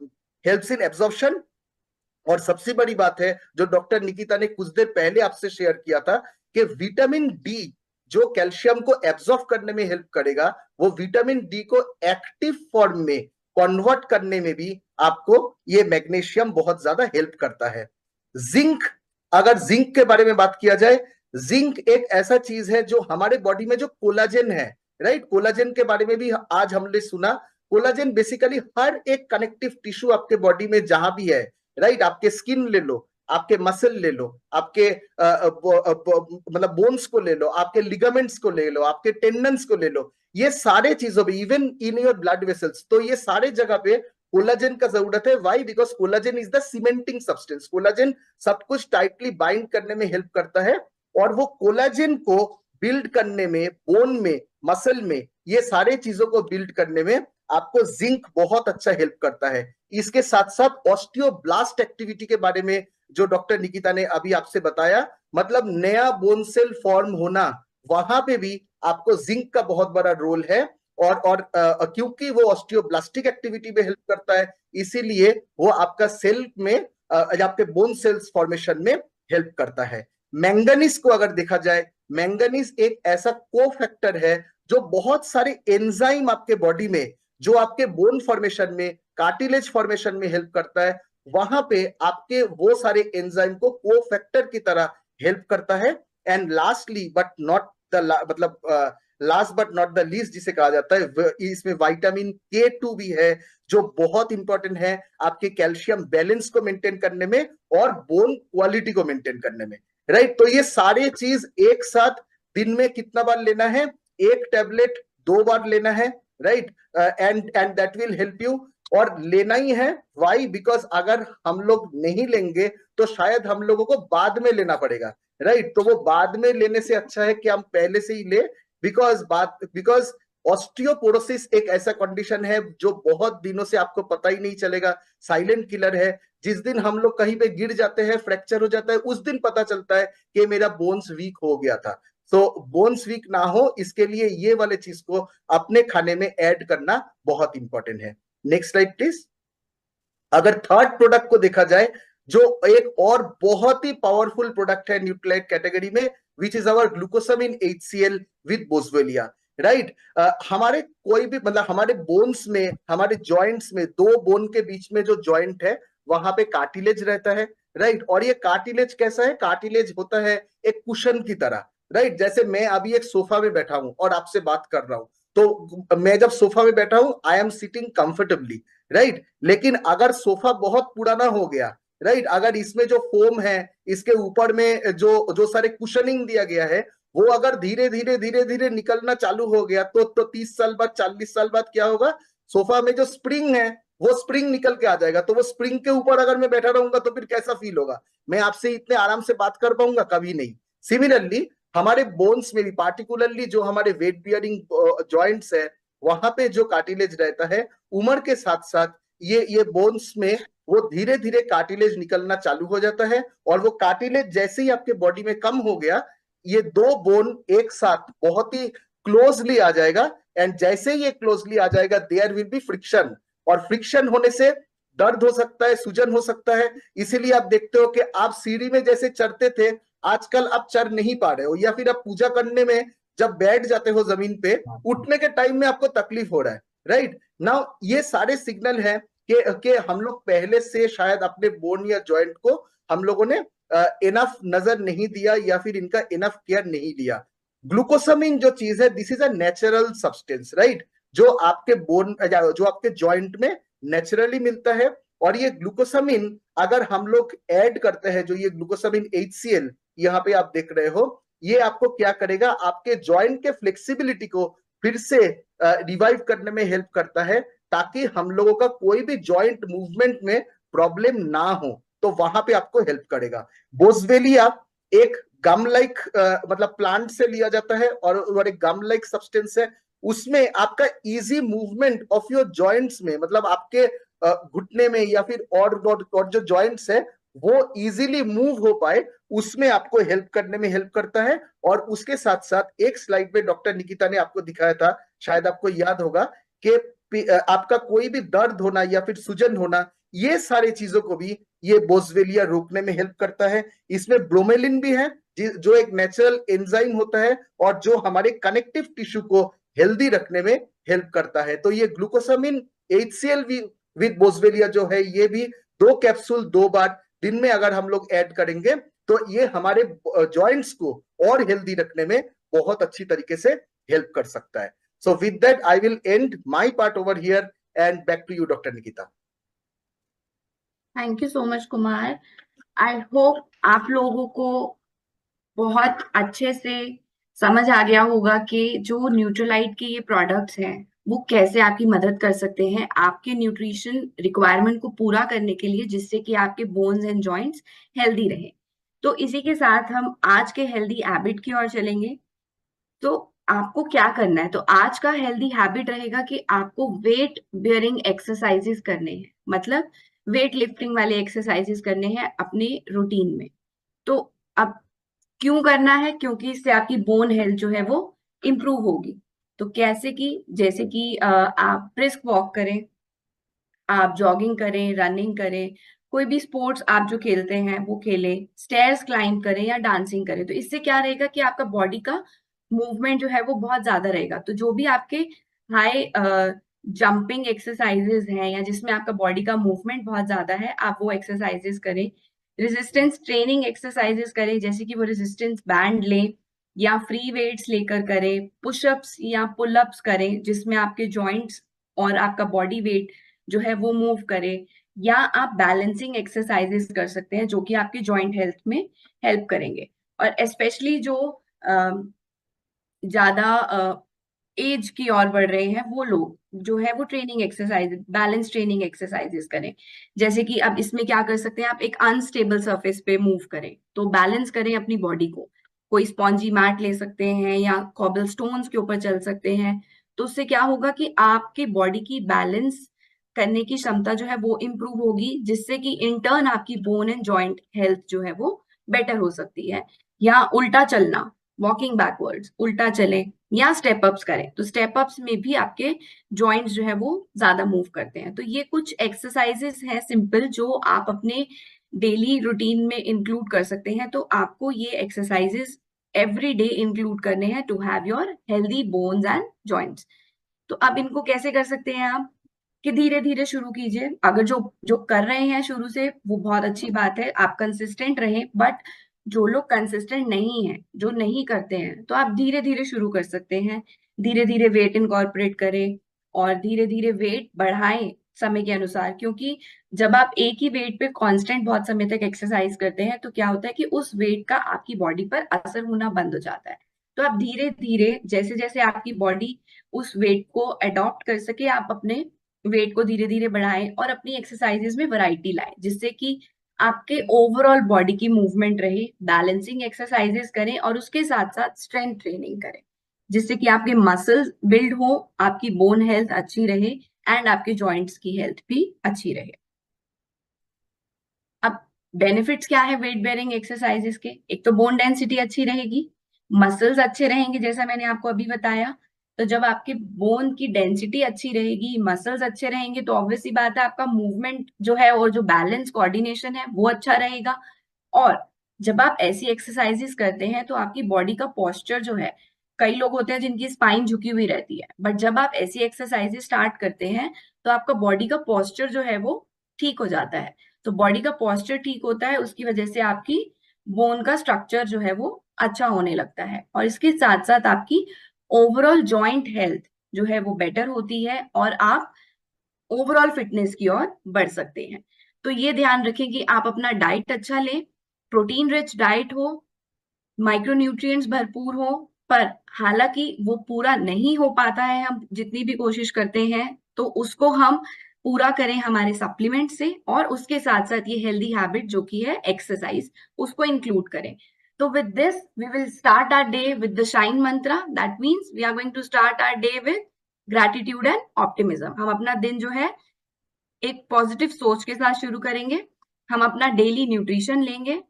helps in absorption. और सबसे बड़ी बात है जो डॉक्टर निकिता ने कुछ देर पहले आपसे शेयर किया था कि विटामिन डी जो कैल्शियम को एब्जॉर्ब करने में हेल्प करेगा, वो विटामिन डी को एक्टिव फॉर्म में कन्वर्ट करने में भी आपको ये मैग्नीशियम बहुत ज्यादा हेल्प करता है। जिंक, अगर जिंक के बारे में बात किया जाए, जिंक एक ऐसा चीज है जो हमारे बॉडी में जो कोलाजन है, राइट? कोलाजन के बारे में भी आज हमने सुना। कोलाजन बेसिकली हर एक कनेक्टिव टिश्यू आपके बॉडी में जहां भी है, राइट? आपके स्किन ले लो, आपके मसल ले लो, आपके मतलब बोन्स को ले लो, आपके लिगामेंट्स को ले लो, आपके टेंडन्स को ले लो, ये सारे चीजों पे, even in your blood vessels, तो ये सारे जगह पे कोलाजन का जरूरत है। Why? Because collagen is the cementing substance. Collagen सब कुछ टाइटली बाइंड करने में हेल्प करता है, और वो कोलाजन को बिल्ड करने में, बोन में, मसल में, ये सारे चीजों को बिल्ड करने में आपको जिंक बहुत अच्छा हेल्प करता है। इसके साथ साथ ऑस्टियोब्लास्ट एक्टिविटी के बारे में जो डॉक्टर निकिता ने अभी आपसे बताया, मतलब नया बोन सेल फॉर्म होना, वहां पे भी आपको जिंक का बहुत बड़ा रोल है। और क्योंकि वो ऑस्टियोब्लास्टिक एक्टिविटी में हेल्प करता है, इसीलिए वो आपका सेल में आपके बोन सेल्स फॉर्मेशन में हेल्प करता है। मैंगनीज को अगर देखा जाए, मैंगनीज एक ऐसा कोफैक्टर है जो बहुत सारे एंजाइम आपके बॉडी में, जो आपके बोन फॉर्मेशन में, कार्टिलेज फॉर्मेशन में हेल्प करता है, वहां पे आपके वो सारे एंजाइम को कोफैक्टर की तरह हेल्प करता है। And lastly but not the मतलब last but not the least जिसे कहा जाता है, इसमें विटामिन K2 भी है, जो बहुत इंपॉर्टेंट है आपके कैल्शियम बैलेंस को मेंटेन करने में और बोन क्वालिटी को मेंटेन करने में, राइट। तो ये सारे चीज एक साथ दिन में कितना बार लेना है? एक टैबलेट 2 बार लेना है, right. And that will help you, और लेना ही है। वाई? बिकॉज अगर हम लोग नहीं लेंगे तो शायद हम लोगों को बाद में लेना पड़ेगा, राइट। तो वो बाद में लेने से अच्छा है कि हम पहले से ही ले, बिकॉज ऑस्टियोपोरोसिस एक ऐसा कंडीशन है जो बहुत दिनों से आपको पता ही नहीं चलेगा, साइलेंट किलर है। जिस दिन हम लोग कहीं पे गिर जाते हैं, फ्रैक्चर हो जाता है, उस दिन पता चलता है कि मेरा बोन्स वीक हो गया था। तो बोन्स वीक ना हो, इसके लिए ये वाले चीज को अपने खाने में ऐड करना बहुत इंपॉर्टेंट है। Next slide please. अगर थर्ड प्रोडक्ट को देखा जाए, जो एक और बहुत ही पावरफुल प्रोडक्ट है न्यूट्रिलाइट कैटेगरी में, which is our glucosamine HCl with boswellia, right. हमारे कोई भी मतलब हमारे बोन्स में, हमारे जॉइंट्स में, 2 बोन के बीच में जो जॉइंट है वहां पे कार्टिलेज रहता है, राइट। और ये कार्टिलेज कैसा है? कार्टिलेज होता है एक कुशन की तरह, राइट। जैसे मैं अभी एक सोफा में बैठा हूं और आपसे बात कर रहा हूं, तो मैं जब सोफा में बैठा हूं, I am sitting comfortably, right. लेकिन अगर सोफा बहुत पुराना हो गया, राइट, अगर इसमें जो फोम है, इसके ऊपर में जो जो सारे कुशनिंग दिया गया है, वो अगर धीरे धीरे धीरे धीरे निकलना चालू हो गया, तो 30 साल बाद, 40 साल बाद क्या होगा? सोफा में जो स्प्रिंग है वो स्प्रिंग निकल के आ जाएगा। तो वो स्प्रिंग के ऊपर अगर मैं बैठा रहूंगा तो फिर कैसा फील होगा? मैं आपसे इतने आराम से बात कर पाऊंगा? कभी नहीं। सिमिलरली हमारे बोन्स में भी, पार्टिकुलरली जो हमारे वेट बियरिंग जॉइंट्स है, वहां पे जो कार्टिलेज रहता है, उम्र के साथ साथ ये बोन्स में वो धीरे धीरे कार्टिलेज निकलना चालू हो जाता है। और वो कार्टिलेज जैसे ही आपके बॉडी में कम हो गया, ये 2 बोन एक साथ बहुत ही क्लोजली आ जाएगा। एंड जैसे ही ये क्लोजली आ जाएगा, देयर विल बी फ्रिक्शन, और फ्रिक्शन होने से दर्द हो सकता है, सूजन हो सकता है। इसीलिए आप देखते हो कि आप सीढ़ी में जैसे चढ़ते थे, आजकल आप चढ़ नहीं पा रहे हो, या फिर आप पूजा करने में जब बैठ जाते हो जमीन पे, उठने के टाइम में आपको तकलीफ हो रहा है, राइट। नाउ ये सारे सिग्नल है कि हम लोग पहले से शायद अपने बोन या जॉइंट को हम लोगों ने इनफ नजर नहीं दिया, या फिर इनका इनफ केयर नहीं लिया। ग्लूकोसामिन जो चीज है, this is a natural substance, right, जो आपके बोन, जो आपके जॉइंट में नेचुरली मिलता है। और ये ग्लूकोसामिन अगर हम लोग ऐड करते हैं, जो ये ग्लूकोसामिन HCl यहाँ पे आप देख रहे हो, ये आपको क्या करेगा? आपके जॉइंट के फ्लेक्सिबिलिटी को फिर से रिवाइव करने में हेल्प करता है, ताकि हम लोगों का कोई भी जॉइंट मूवमेंट में प्रॉब्लम ना हो, तो वहां पे आपको हेल्प करेगा। बोसवेलिया एक गम लाइक मतलब प्लांट से लिया जाता है, और एक गम लाइक सब्सटेंस है। उसमें आपका easy movement of your joints में, मतलब आपके घुटने में या फिर और जो जॉइंट्स है वो इजीली मूव हो पाए, उसमें आपको हेल्प करने में हेल्प करता है। और उसके साथ साथ एक स्लाइड में डॉक्टर निकिता ने आपको दिखाया था, शायद आपको याद होगा, कि आपका कोई भी दर्द होना या फिर सूजन होना, ये सारी चीजों को भी ये बोसवेलिया रोकने में हेल्प करता है। इसमें ब्रोमेलिन भी है, जो एक नेचुरल एंजाइम होता है और जो हमारे कनेक्टिव टिश्यू को हेल्दी रखने में हेल्प करता है। तो ये ग्लूकोसामिन HCl विद बोसवेलिया जो है, ये भी 2 कैप्सूल 2 बार दिन में अगर हम लोग ऐड करेंगे, तो ये हमारे जॉइंट्स को और हेल्दी रखने में बहुत अच्छी तरीके से हेल्प कर सकता है। So with that, I will end my part over here and back to you, Dr. Nikita. Thank you so much Kumar. I hope आप लोगों को बहुत अच्छे से समझ आ गया होगा कि जो न्यूट्रीलाइट के ये प्रोडक्ट्स हैं वो कैसे आपकी मदद कर सकते हैं आपके न्यूट्रिशन रिक्वायरमेंट को पूरा करने के लिए, जिससे कि आपके बोन्स एंड जॉइंट्स हेल्दी रहे। तो इसी के साथ हम आज के हेल्दी हैबिट की ओर चलेंगे। तो आपको क्या करना है? तो आज का हेल्दी हैबिट रहेगा कि आपको वेट बियरिंग एक्सरसाइजेस करने हैं। मतलब वेट लिफ्टिंग वाले एक्सरसाइजेस करने हैं अपने रूटीन में। तो अब क्यों करना है? क्योंकि इससे आपकी बोन हेल्थ जो है वो इम्प्रूव होगी। तो कैसे कि जैसे कि आप ब्रिस्क वॉक करें, आप जॉगिंग करें, रनिंग करें, कोई भी स्पोर्ट्स आप जो खेलते हैं वो खेलें, स्टेयर्स क्लाइंब करें या डांसिंग करें। तो इससे क्या रहेगा कि आपका बॉडी का मूवमेंट जो है वो बहुत ज्यादा रहेगा। तो जो भी आपके हाई जंपिंग एक्सरसाइजेस हैं या जिसमें आपका बॉडी का मूवमेंट बहुत ज्यादा है, आप वो एक्सरसाइजेस करें। रेजिस्टेंस ट्रेनिंग एक्सरसाइजेस करें, जैसे कि वो रेजिस्टेंस बैंड लें या फ्री वेट्स लेकर करें, पुशअप्स या पुलअप्स करें जिसमें आपके जॉइंट्स और आपका बॉडी वेट जो है वो मूव करे, या आप बैलेंसिंग एक्सरसाइजेस कर सकते हैं जो कि आपके जॉइंट हेल्थ में हेल्प करेंगे। और स्पेशली जो ज्यादा एज की ओर बढ़ रहे हैं वो लोग जो है वो training exercise, balance training exercises करें। जैसे कि अब इसमें क्या कर सकते हैं, आप एक अनस्टेबल सरफेस पे मूव करें तो बैलेंस करें अपनी बॉडी को। कोई स्पॉन्जी मैट ले सकते हैं या कॉबल स्टोन्स के ऊपर चल सकते हैं। तो उससे क्या होगा कि आपकी बॉडी की बैलेंस करने की क्षमता जो है वो इम्प्रूव होगी, जिससे कि इंटर्न आपकी बोन एंड जॉइंट हेल्थ जो है वो बेटर हो सकती है। या उल्टा चलना, वॉकिंग बैकवर्ड्स, उल्टा चले या स्टेप अप्स करें। तो स्टेप अप्स में भी आपके जॉइंट्स जो है वो ज्यादा मूव करते हैं। तो ये कुछ एक्सरसाइजेस हैं सिंपल जो आप अपने डेली रूटीन में इंक्लूड कर सकते हैं। तो आपको ये एक्सरसाइजेस एवरी डे इंक्लूड करने हैं to have your healthy bones and joints. तो अब इनको कैसे कर सकते हैं आप? कि धीरे धीरे शुरू कीजिए। अगर जो जो कर रहे हैं शुरू से वो बहुत अच्छी बात है, आप कंसिस्टेंट रहें। बट जो लोग कंसिस्टेंट नहीं है, जो नहीं करते हैं, तो आप धीरे धीरे शुरू कर सकते हैं। धीरे धीरे वेट इनकॉर्पोरेट करें और धीरे धीरे वेट बढ़ाएं समय के अनुसार। क्योंकि जब आप एक ही वेट पे कांस्टेंट बहुत समय तक एक्सरसाइज करते हैं तो क्या होता है कि उस वेट का आपकी बॉडी पर असर होना बंद हो जाता है। तो आप धीरे धीरे जैसे जैसे आपकी बॉडी उस वेट को अडॉप्ट कर सके, आप अपने वेट को धीरे धीरे बढ़ाएं और अपनी एक्सरसाइजेस में वैरायटी लाएं, जिससे कि आपके ओवरऑल बॉडी की मूवमेंट रहे। बैलेंसिंग एक्सरसाइजेस करें और उसके साथ साथ स्ट्रेंथ ट्रेनिंग करें, जिससे कि आपके मसल्स बिल्ड हो, आपकी बोन हेल्थ अच्छी रहे एंड आपके जॉइंट्स की हेल्थ भी अच्छी रहे। अब बेनिफिट्स क्या है वेट बेयरिंग एक्सरसाइजेस के? एक तो बोन डेंसिटी अच्छी रहेगी, मसल्स अच्छे रहेंगे जैसा मैंने आपको अभी बताया। तो जब आपके बोन की डेंसिटी अच्छी रहेगी, मसल्स अच्छे रहेंगे, तो ऑब्वियसली बात है आपका मूवमेंट जो है और जो बैलेंस कोऑर्डिनेशन है वो अच्छा रहेगा। और जब आप ऐसी एक्सरसाइजेस करते हैं तो आपकी बॉडी का पोस्चर जो है, कई लोग होते हैं जिनकी स्पाइन झुकी हुई रहती है, बट जब आप ऐसी एक्सरसाइजेस स्टार्ट करते हैं तो आपका बॉडी का पोस्चर जो है वो ठीक हो जाता है। तो बॉडी का पोस्चर ठीक होता है, उसकी वजह से आपकी बोन का स्ट्रक्चर जो है वो अच्छा होने लगता है। और इसके साथ साथ आपकी ओवरऑल जॉइंट हेल्थ जो है वो बेटर होती है और आप ओवरऑल फिटनेस की ओर बढ़ सकते हैं। तो ये ध्यान रखें कि आप अपना डाइट अच्छा लें, प्रोटीन रिच डाइट हो, माइक्रोन्यूट्रिएंट्स भरपूर हो। पर हालांकि वो पूरा नहीं हो पाता है, हम जितनी भी कोशिश करते हैं, तो उसको हम पूरा करें हमारे सप्लीमेंट से, और उसके साथ साथ ये हेल्दी हैबिट जो कि है एक्सरसाइज, उसको इंक्लूड करें। तो with this we will start our day with the shine mantra. That means we are going to start our day with gratitude and optimism. हम अपना दिन जो है एक पॉजिटिव सोच के साथ शुरू करेंगे। हम अपना डेली न्यूट्रिशन लेंगे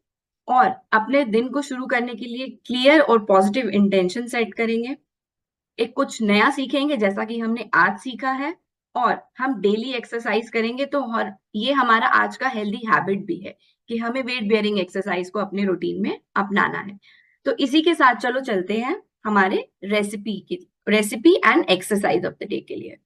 और अपने दिन को शुरू करने के लिए क्लियर और पॉजिटिव इंटेंशन सेट करेंगे। एक कुछ नया सीखेंगे जैसा कि हमने आज सीखा है, और हम डेली एक्सरसाइज करेंगे। तो और ये हमारा आज का हेल्दी हैबिट भी है कि हमें वेट बेयरिंग एक्सरसाइज को अपने रूटीन में अपनाना है। तो इसी के साथ चलो चलते हैं हमारे recipe and exercise of the day के लिए।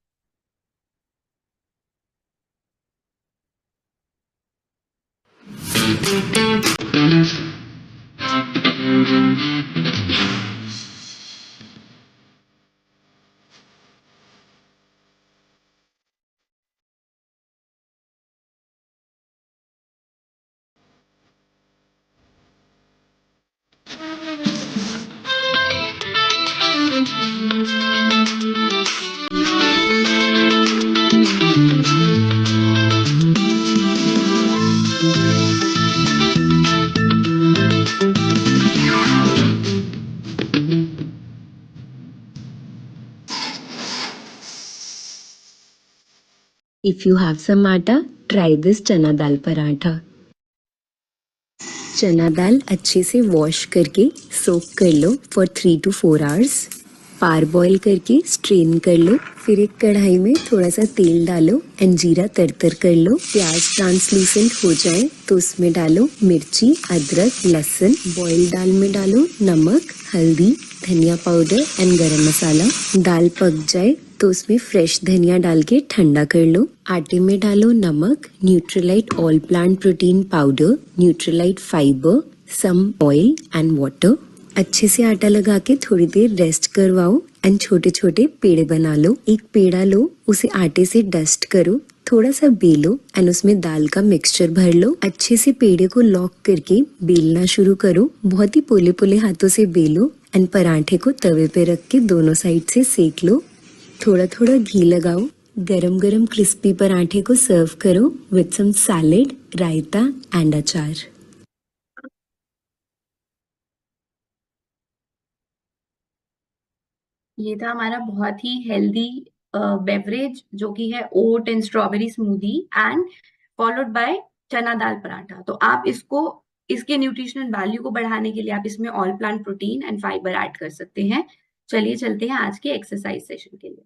If you have some atta, try this chana dal paratha. चना दाल अच्छे से वॉश करके सोक कर लो फॉर 3 to 4 hours. पार बॉईल करके स्ट्रेन कर लो. फिर एक कढ़ाई में थोड़ा सा तेल डालो एंड जीरा तरतर कर लो. प्याज ट्रांसलूसेंट हो जाए तो उसमें डालो मिर्ची, अदरक, लहसुन. बॉइल दाल में डालो नमक, हल्दी, धनिया पाउडर एंड गरम मसाला. दाल पक जाए तो उसमें फ्रेश धनिया डाल के ठंडा कर लो. आटे में डालो नमक, Nutrilite all plant protein powder, Nutrilite fibre, some oil and water. अच्छे से आटा लगा के थोड़ी देर रेस्ट करवाओ एंड छोटे छोटे पेड़े बना लो. एक पेड़ा लो, उसे आटे से डस्ट करो, थोड़ा सा बेलो एंड उसमें दाल का मिक्सचर भर लो. अच्छे से पेड़े को लॉक करके बेलना शुरू करो. बहुत ही पोले पोले हाथों से बेलो एंड पराठे को तवे पे रख के दोनों साइड से सेक लो. थोड़ा थोड़ा घी लगाओ. गरम गरम क्रिस्पी पराठे को सर्व करो with some salad, raita and achar. ये था हमारा बहुत ही हेल्दी बेवरेज जो कि है oat and strawberry smoothie and followed by चना दाल पराठा. तो आप इसको इसके न्यूट्रिशनल वैल्यू को बढ़ाने के लिए आप इसमें all plant protein and fibre add कर सकते हैं. चलिए चलते हैं आज के एक्सरसाइज सेशन के लिए.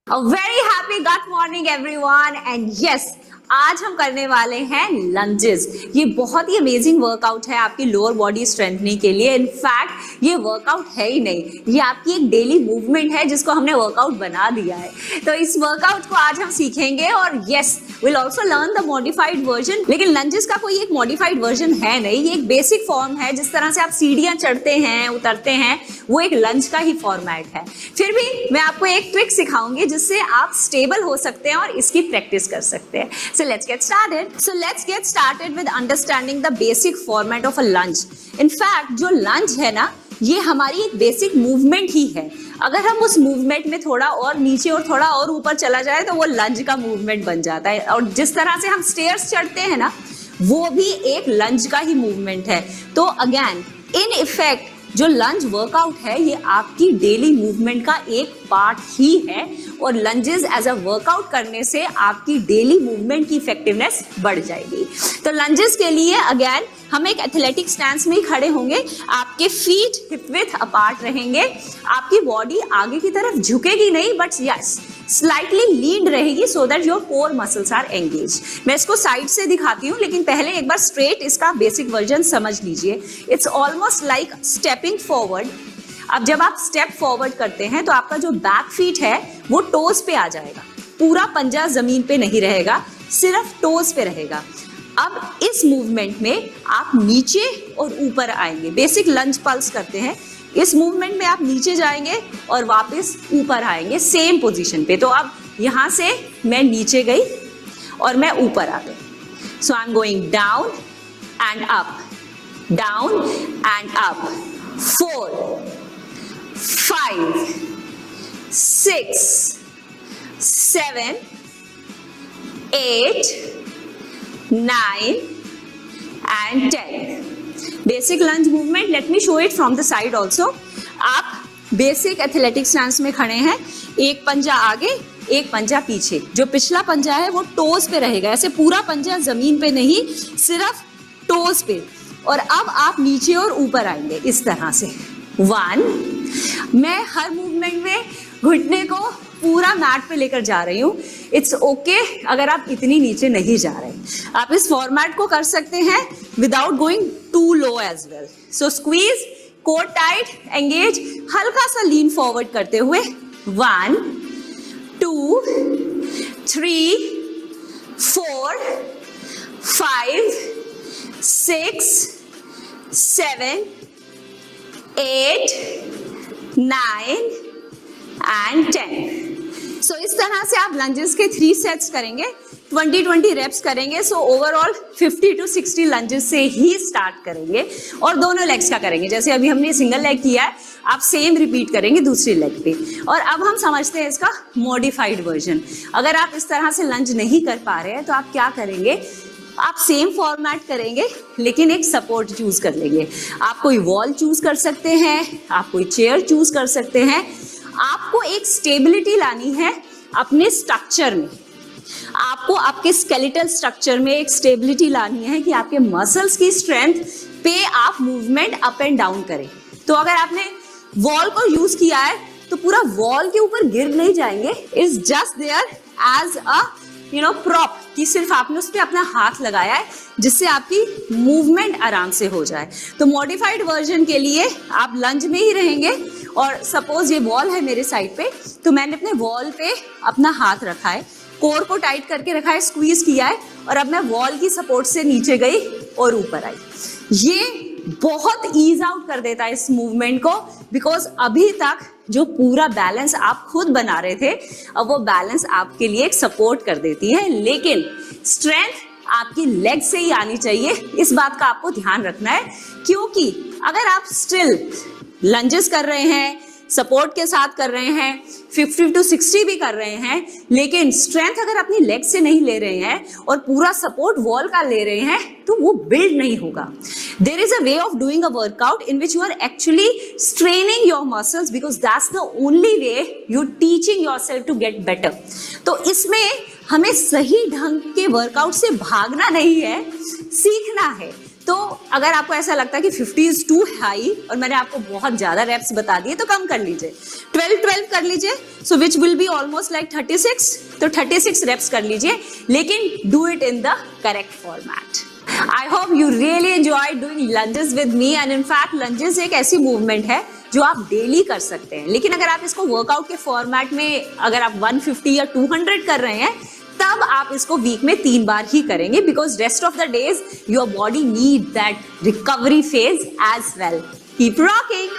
A very happy gut morning everyone and yes, आज हम करने वाले हैं लंजेस. ये बहुत ही अमेजिंग वर्कआउट है आपकी लोअर बॉडी स्ट्रेंथनिंग के लिए. इनफैक्ट ये वर्कआउट है ही नहीं, ये आपकी एक डेली मूवमेंट है जिसको हमने वर्कआउट बना दिया है. तो इस वर्कआउट को आज हम सीखेंगे और yes will also learn the modified version. लेकिन लंजेस का कोई एक मॉडिफाइड वर्जन है नहीं, ये एक बेसिक फॉर्म है. जिस तरह से आप सीढ़ियां चढ़ते हैं उतरते हैं वो एक लंज का ही फॉर्मेट है. फिर भी मैं आपको एक ट्रिक सिखाऊंगी जिससे आप स्टेबल हो सकते हैं और इसकी प्रैक्टिस कर सकते हैं. So let's get started. So let's get started with understanding the basic format of a lunge. In fact, जो lunge है ना, ये हमारी एक बेसिक मूवमेंट ही है. अगर हम उस मूवमेंट में थोड़ा और नीचे और थोड़ा और ऊपर चला जाए तो वो लंज का मूवमेंट बन जाता है. और जिस तरह से हम स्टेयर्स चढ़ते हैं ना, वो भी एक लंज का ही मूवमेंट है. तो अगेन इन इफेक्ट जो लंज वर्कआउट है ये आपकी डेली मूवमेंट का एक पार्ट ही है और लंजेस एज अ वर्कआउट करने से आपकी डेली मूवमेंट की इफेक्टिवनेस बढ़ जाएगी. तो लंजेस के लिए अगेन हम एक एथलेटिक स्टैंस में ही खड़े होंगे. आपके फीट हिप विड्थ अपार्ट रहेंगे. आपकी बॉडी आगे की तरफ झुकेगी नहीं बट यस स्लाइटली लीन रहेगी so that your core muscles are engage. मैं इसको साइड से दिखाती हूँ लेकिन पहले एक बार स्ट्रेट इसका बेसिक वर्जन समझ लीजिए. It's almost like stepping forward. अब जब आप स्टेप फॉरवर्ड करते हैं तो आपका जो बैक फीट है वो टोज पे आ जाएगा. पूरा पंजा जमीन पे नहीं रहेगा, सिर्फ टोज पे रहेगा. अब इस मूवमेंट में आप नीचे और ऊपर आएंगे. बेसिक लंज पल्स करते हैं. इस मूवमेंट में आप नीचे जाएंगे और वापस ऊपर आएंगे सेम पोजीशन पे. तो अब यहां से मैं नीचे गई और मैं ऊपर आ गई. So I am going down and up, down and up. 4 5 6 7 8 9 and 10. Basic lunge movement. Let me show it from the side also. आप बेसिक एथलेटिक स्टैंस में खड़े हैं. एक पंजा आगे, एक पंजा पीछे. जो पिछला पंजा है वो टोज पे रहेगा. ऐसे पूरा पंजा जमीन पे नहीं, सिर्फ टोज पे. और अब आप नीचे और ऊपर आएंगे इस तरह से. 1. मैं हर मूवमेंट में घुटने को पूरा मैट पे लेकर जा रही हूँ. इट्स ओके अगर आप इतनी नीचे नहीं जा रहे. आप इस फॉर्मेट को कर सकते हैं without going to low as well. So squeeze, core tight, engage, हल्का सा लीन फॉरवर्ड करते हुए. 1 2 3 4 5 6 7 8 9 and 10. सो इस तरह से आप लंजेस के 3 सेट्स करेंगे. 20-20 रेप्स करेंगे. सो ओवरऑल 50 to 60 लंजेस से ही स्टार्ट करेंगे और दोनों लेग्स का करेंगे. जैसे अभी हमने सिंगल लेग किया है, आप सेम रिपीट करेंगे दूसरी लेग पे. और अब हम समझते हैं इसका मॉडिफाइड वर्जन. अगर आप इस तरह से लंज नहीं कर पा रहे हैं तो आप क्या करेंगे, आप सेम फॉर्मेट करेंगे लेकिन एक सपोर्ट चूज कर लेंगे. आप कोई वॉल चूज कर सकते हैं, आप कोई चेयर चूज कर सकते हैं. आपको एक स्टेबिलिटी लानी है अपने स्ट्रक्चर में. आपको आपके स्केलेटल स्ट्रक्चर में एक स्टेबिलिटी लानी है कि आपके मसल्स की स्ट्रेंथ पे आप मूवमेंट अप एंड डाउन करें। तो अगर आपने वॉल को यूज किया है तो पूरा वॉल के ऊपर गिर नहीं जाएंगे, it's just there as a prop, कि सिर्फ आपने उस पर अपना हाथ लगाया है जिससे आपकी मूवमेंट आराम से हो जाए। तो मॉडिफाइड वर्जन के लिए आप लंज में ही रहेंगे और सपोज ये वॉल है मेरे साइड पे, तो मैंने अपने वॉल पे अपना हाथ रखा है, कोर को टाइट करके रखा है, स्क्वीज किया है और अब मैं वॉल की सपोर्ट से नीचे गई और ऊपर आई। ये बहुत ईज आउट कर देता है इस मूवमेंट को, बिकॉज अभी तक जो पूरा बैलेंस आप खुद बना रहे थे, अब वो बैलेंस आपके लिए एक सपोर्ट कर देती है। लेकिन स्ट्रेंथ आपकी लेग से ही आनी चाहिए, इस बात का आपको ध्यान रखना है, क्योंकि अगर आप स्टिल लंजेस कर रहे हैं, सपोर्ट के साथ कर रहे हैं, 50 to 60 भी कर रहे हैं, लेकिन स्ट्रेंथ अगर अपनी लेग से नहीं ले रहे हैं और पूरा सपोर्ट वॉल का ले रहे हैं, तो वो बिल्ड नहीं होगा। There is a way of doing a workout in which you are actually straining your muscles, because that's the only way you're teaching yourself to get better. तो इसमें हमें सही ढंग के वर्कआउट से भागना नहीं है, सीखना है। तो अगर आपको ऐसा लगता है कि 50 is too high और मैंने आपको बहुत ज्यादा रेप्स बता दिए, तो कम कर लीजिए, 12 कर लीजिए, so which will be almost like 36, तो 36 रेप्स कर लीजिए, लेकिन do it in the correct format. I hope you really enjoyed doing lunges with me, and in fact lunges एक ऐसी मूवमेंट है जो आप डेली कर सकते हैं। लेकिन अगर आप इसको वर्कआउट के फॉर्मेट में, अगर आप 150 या 200 कर रहे हैं, तब आप इसको वीक में 3 बार ही करेंगे, because rest of the days your body need that recovery phase as well. Keep rocking.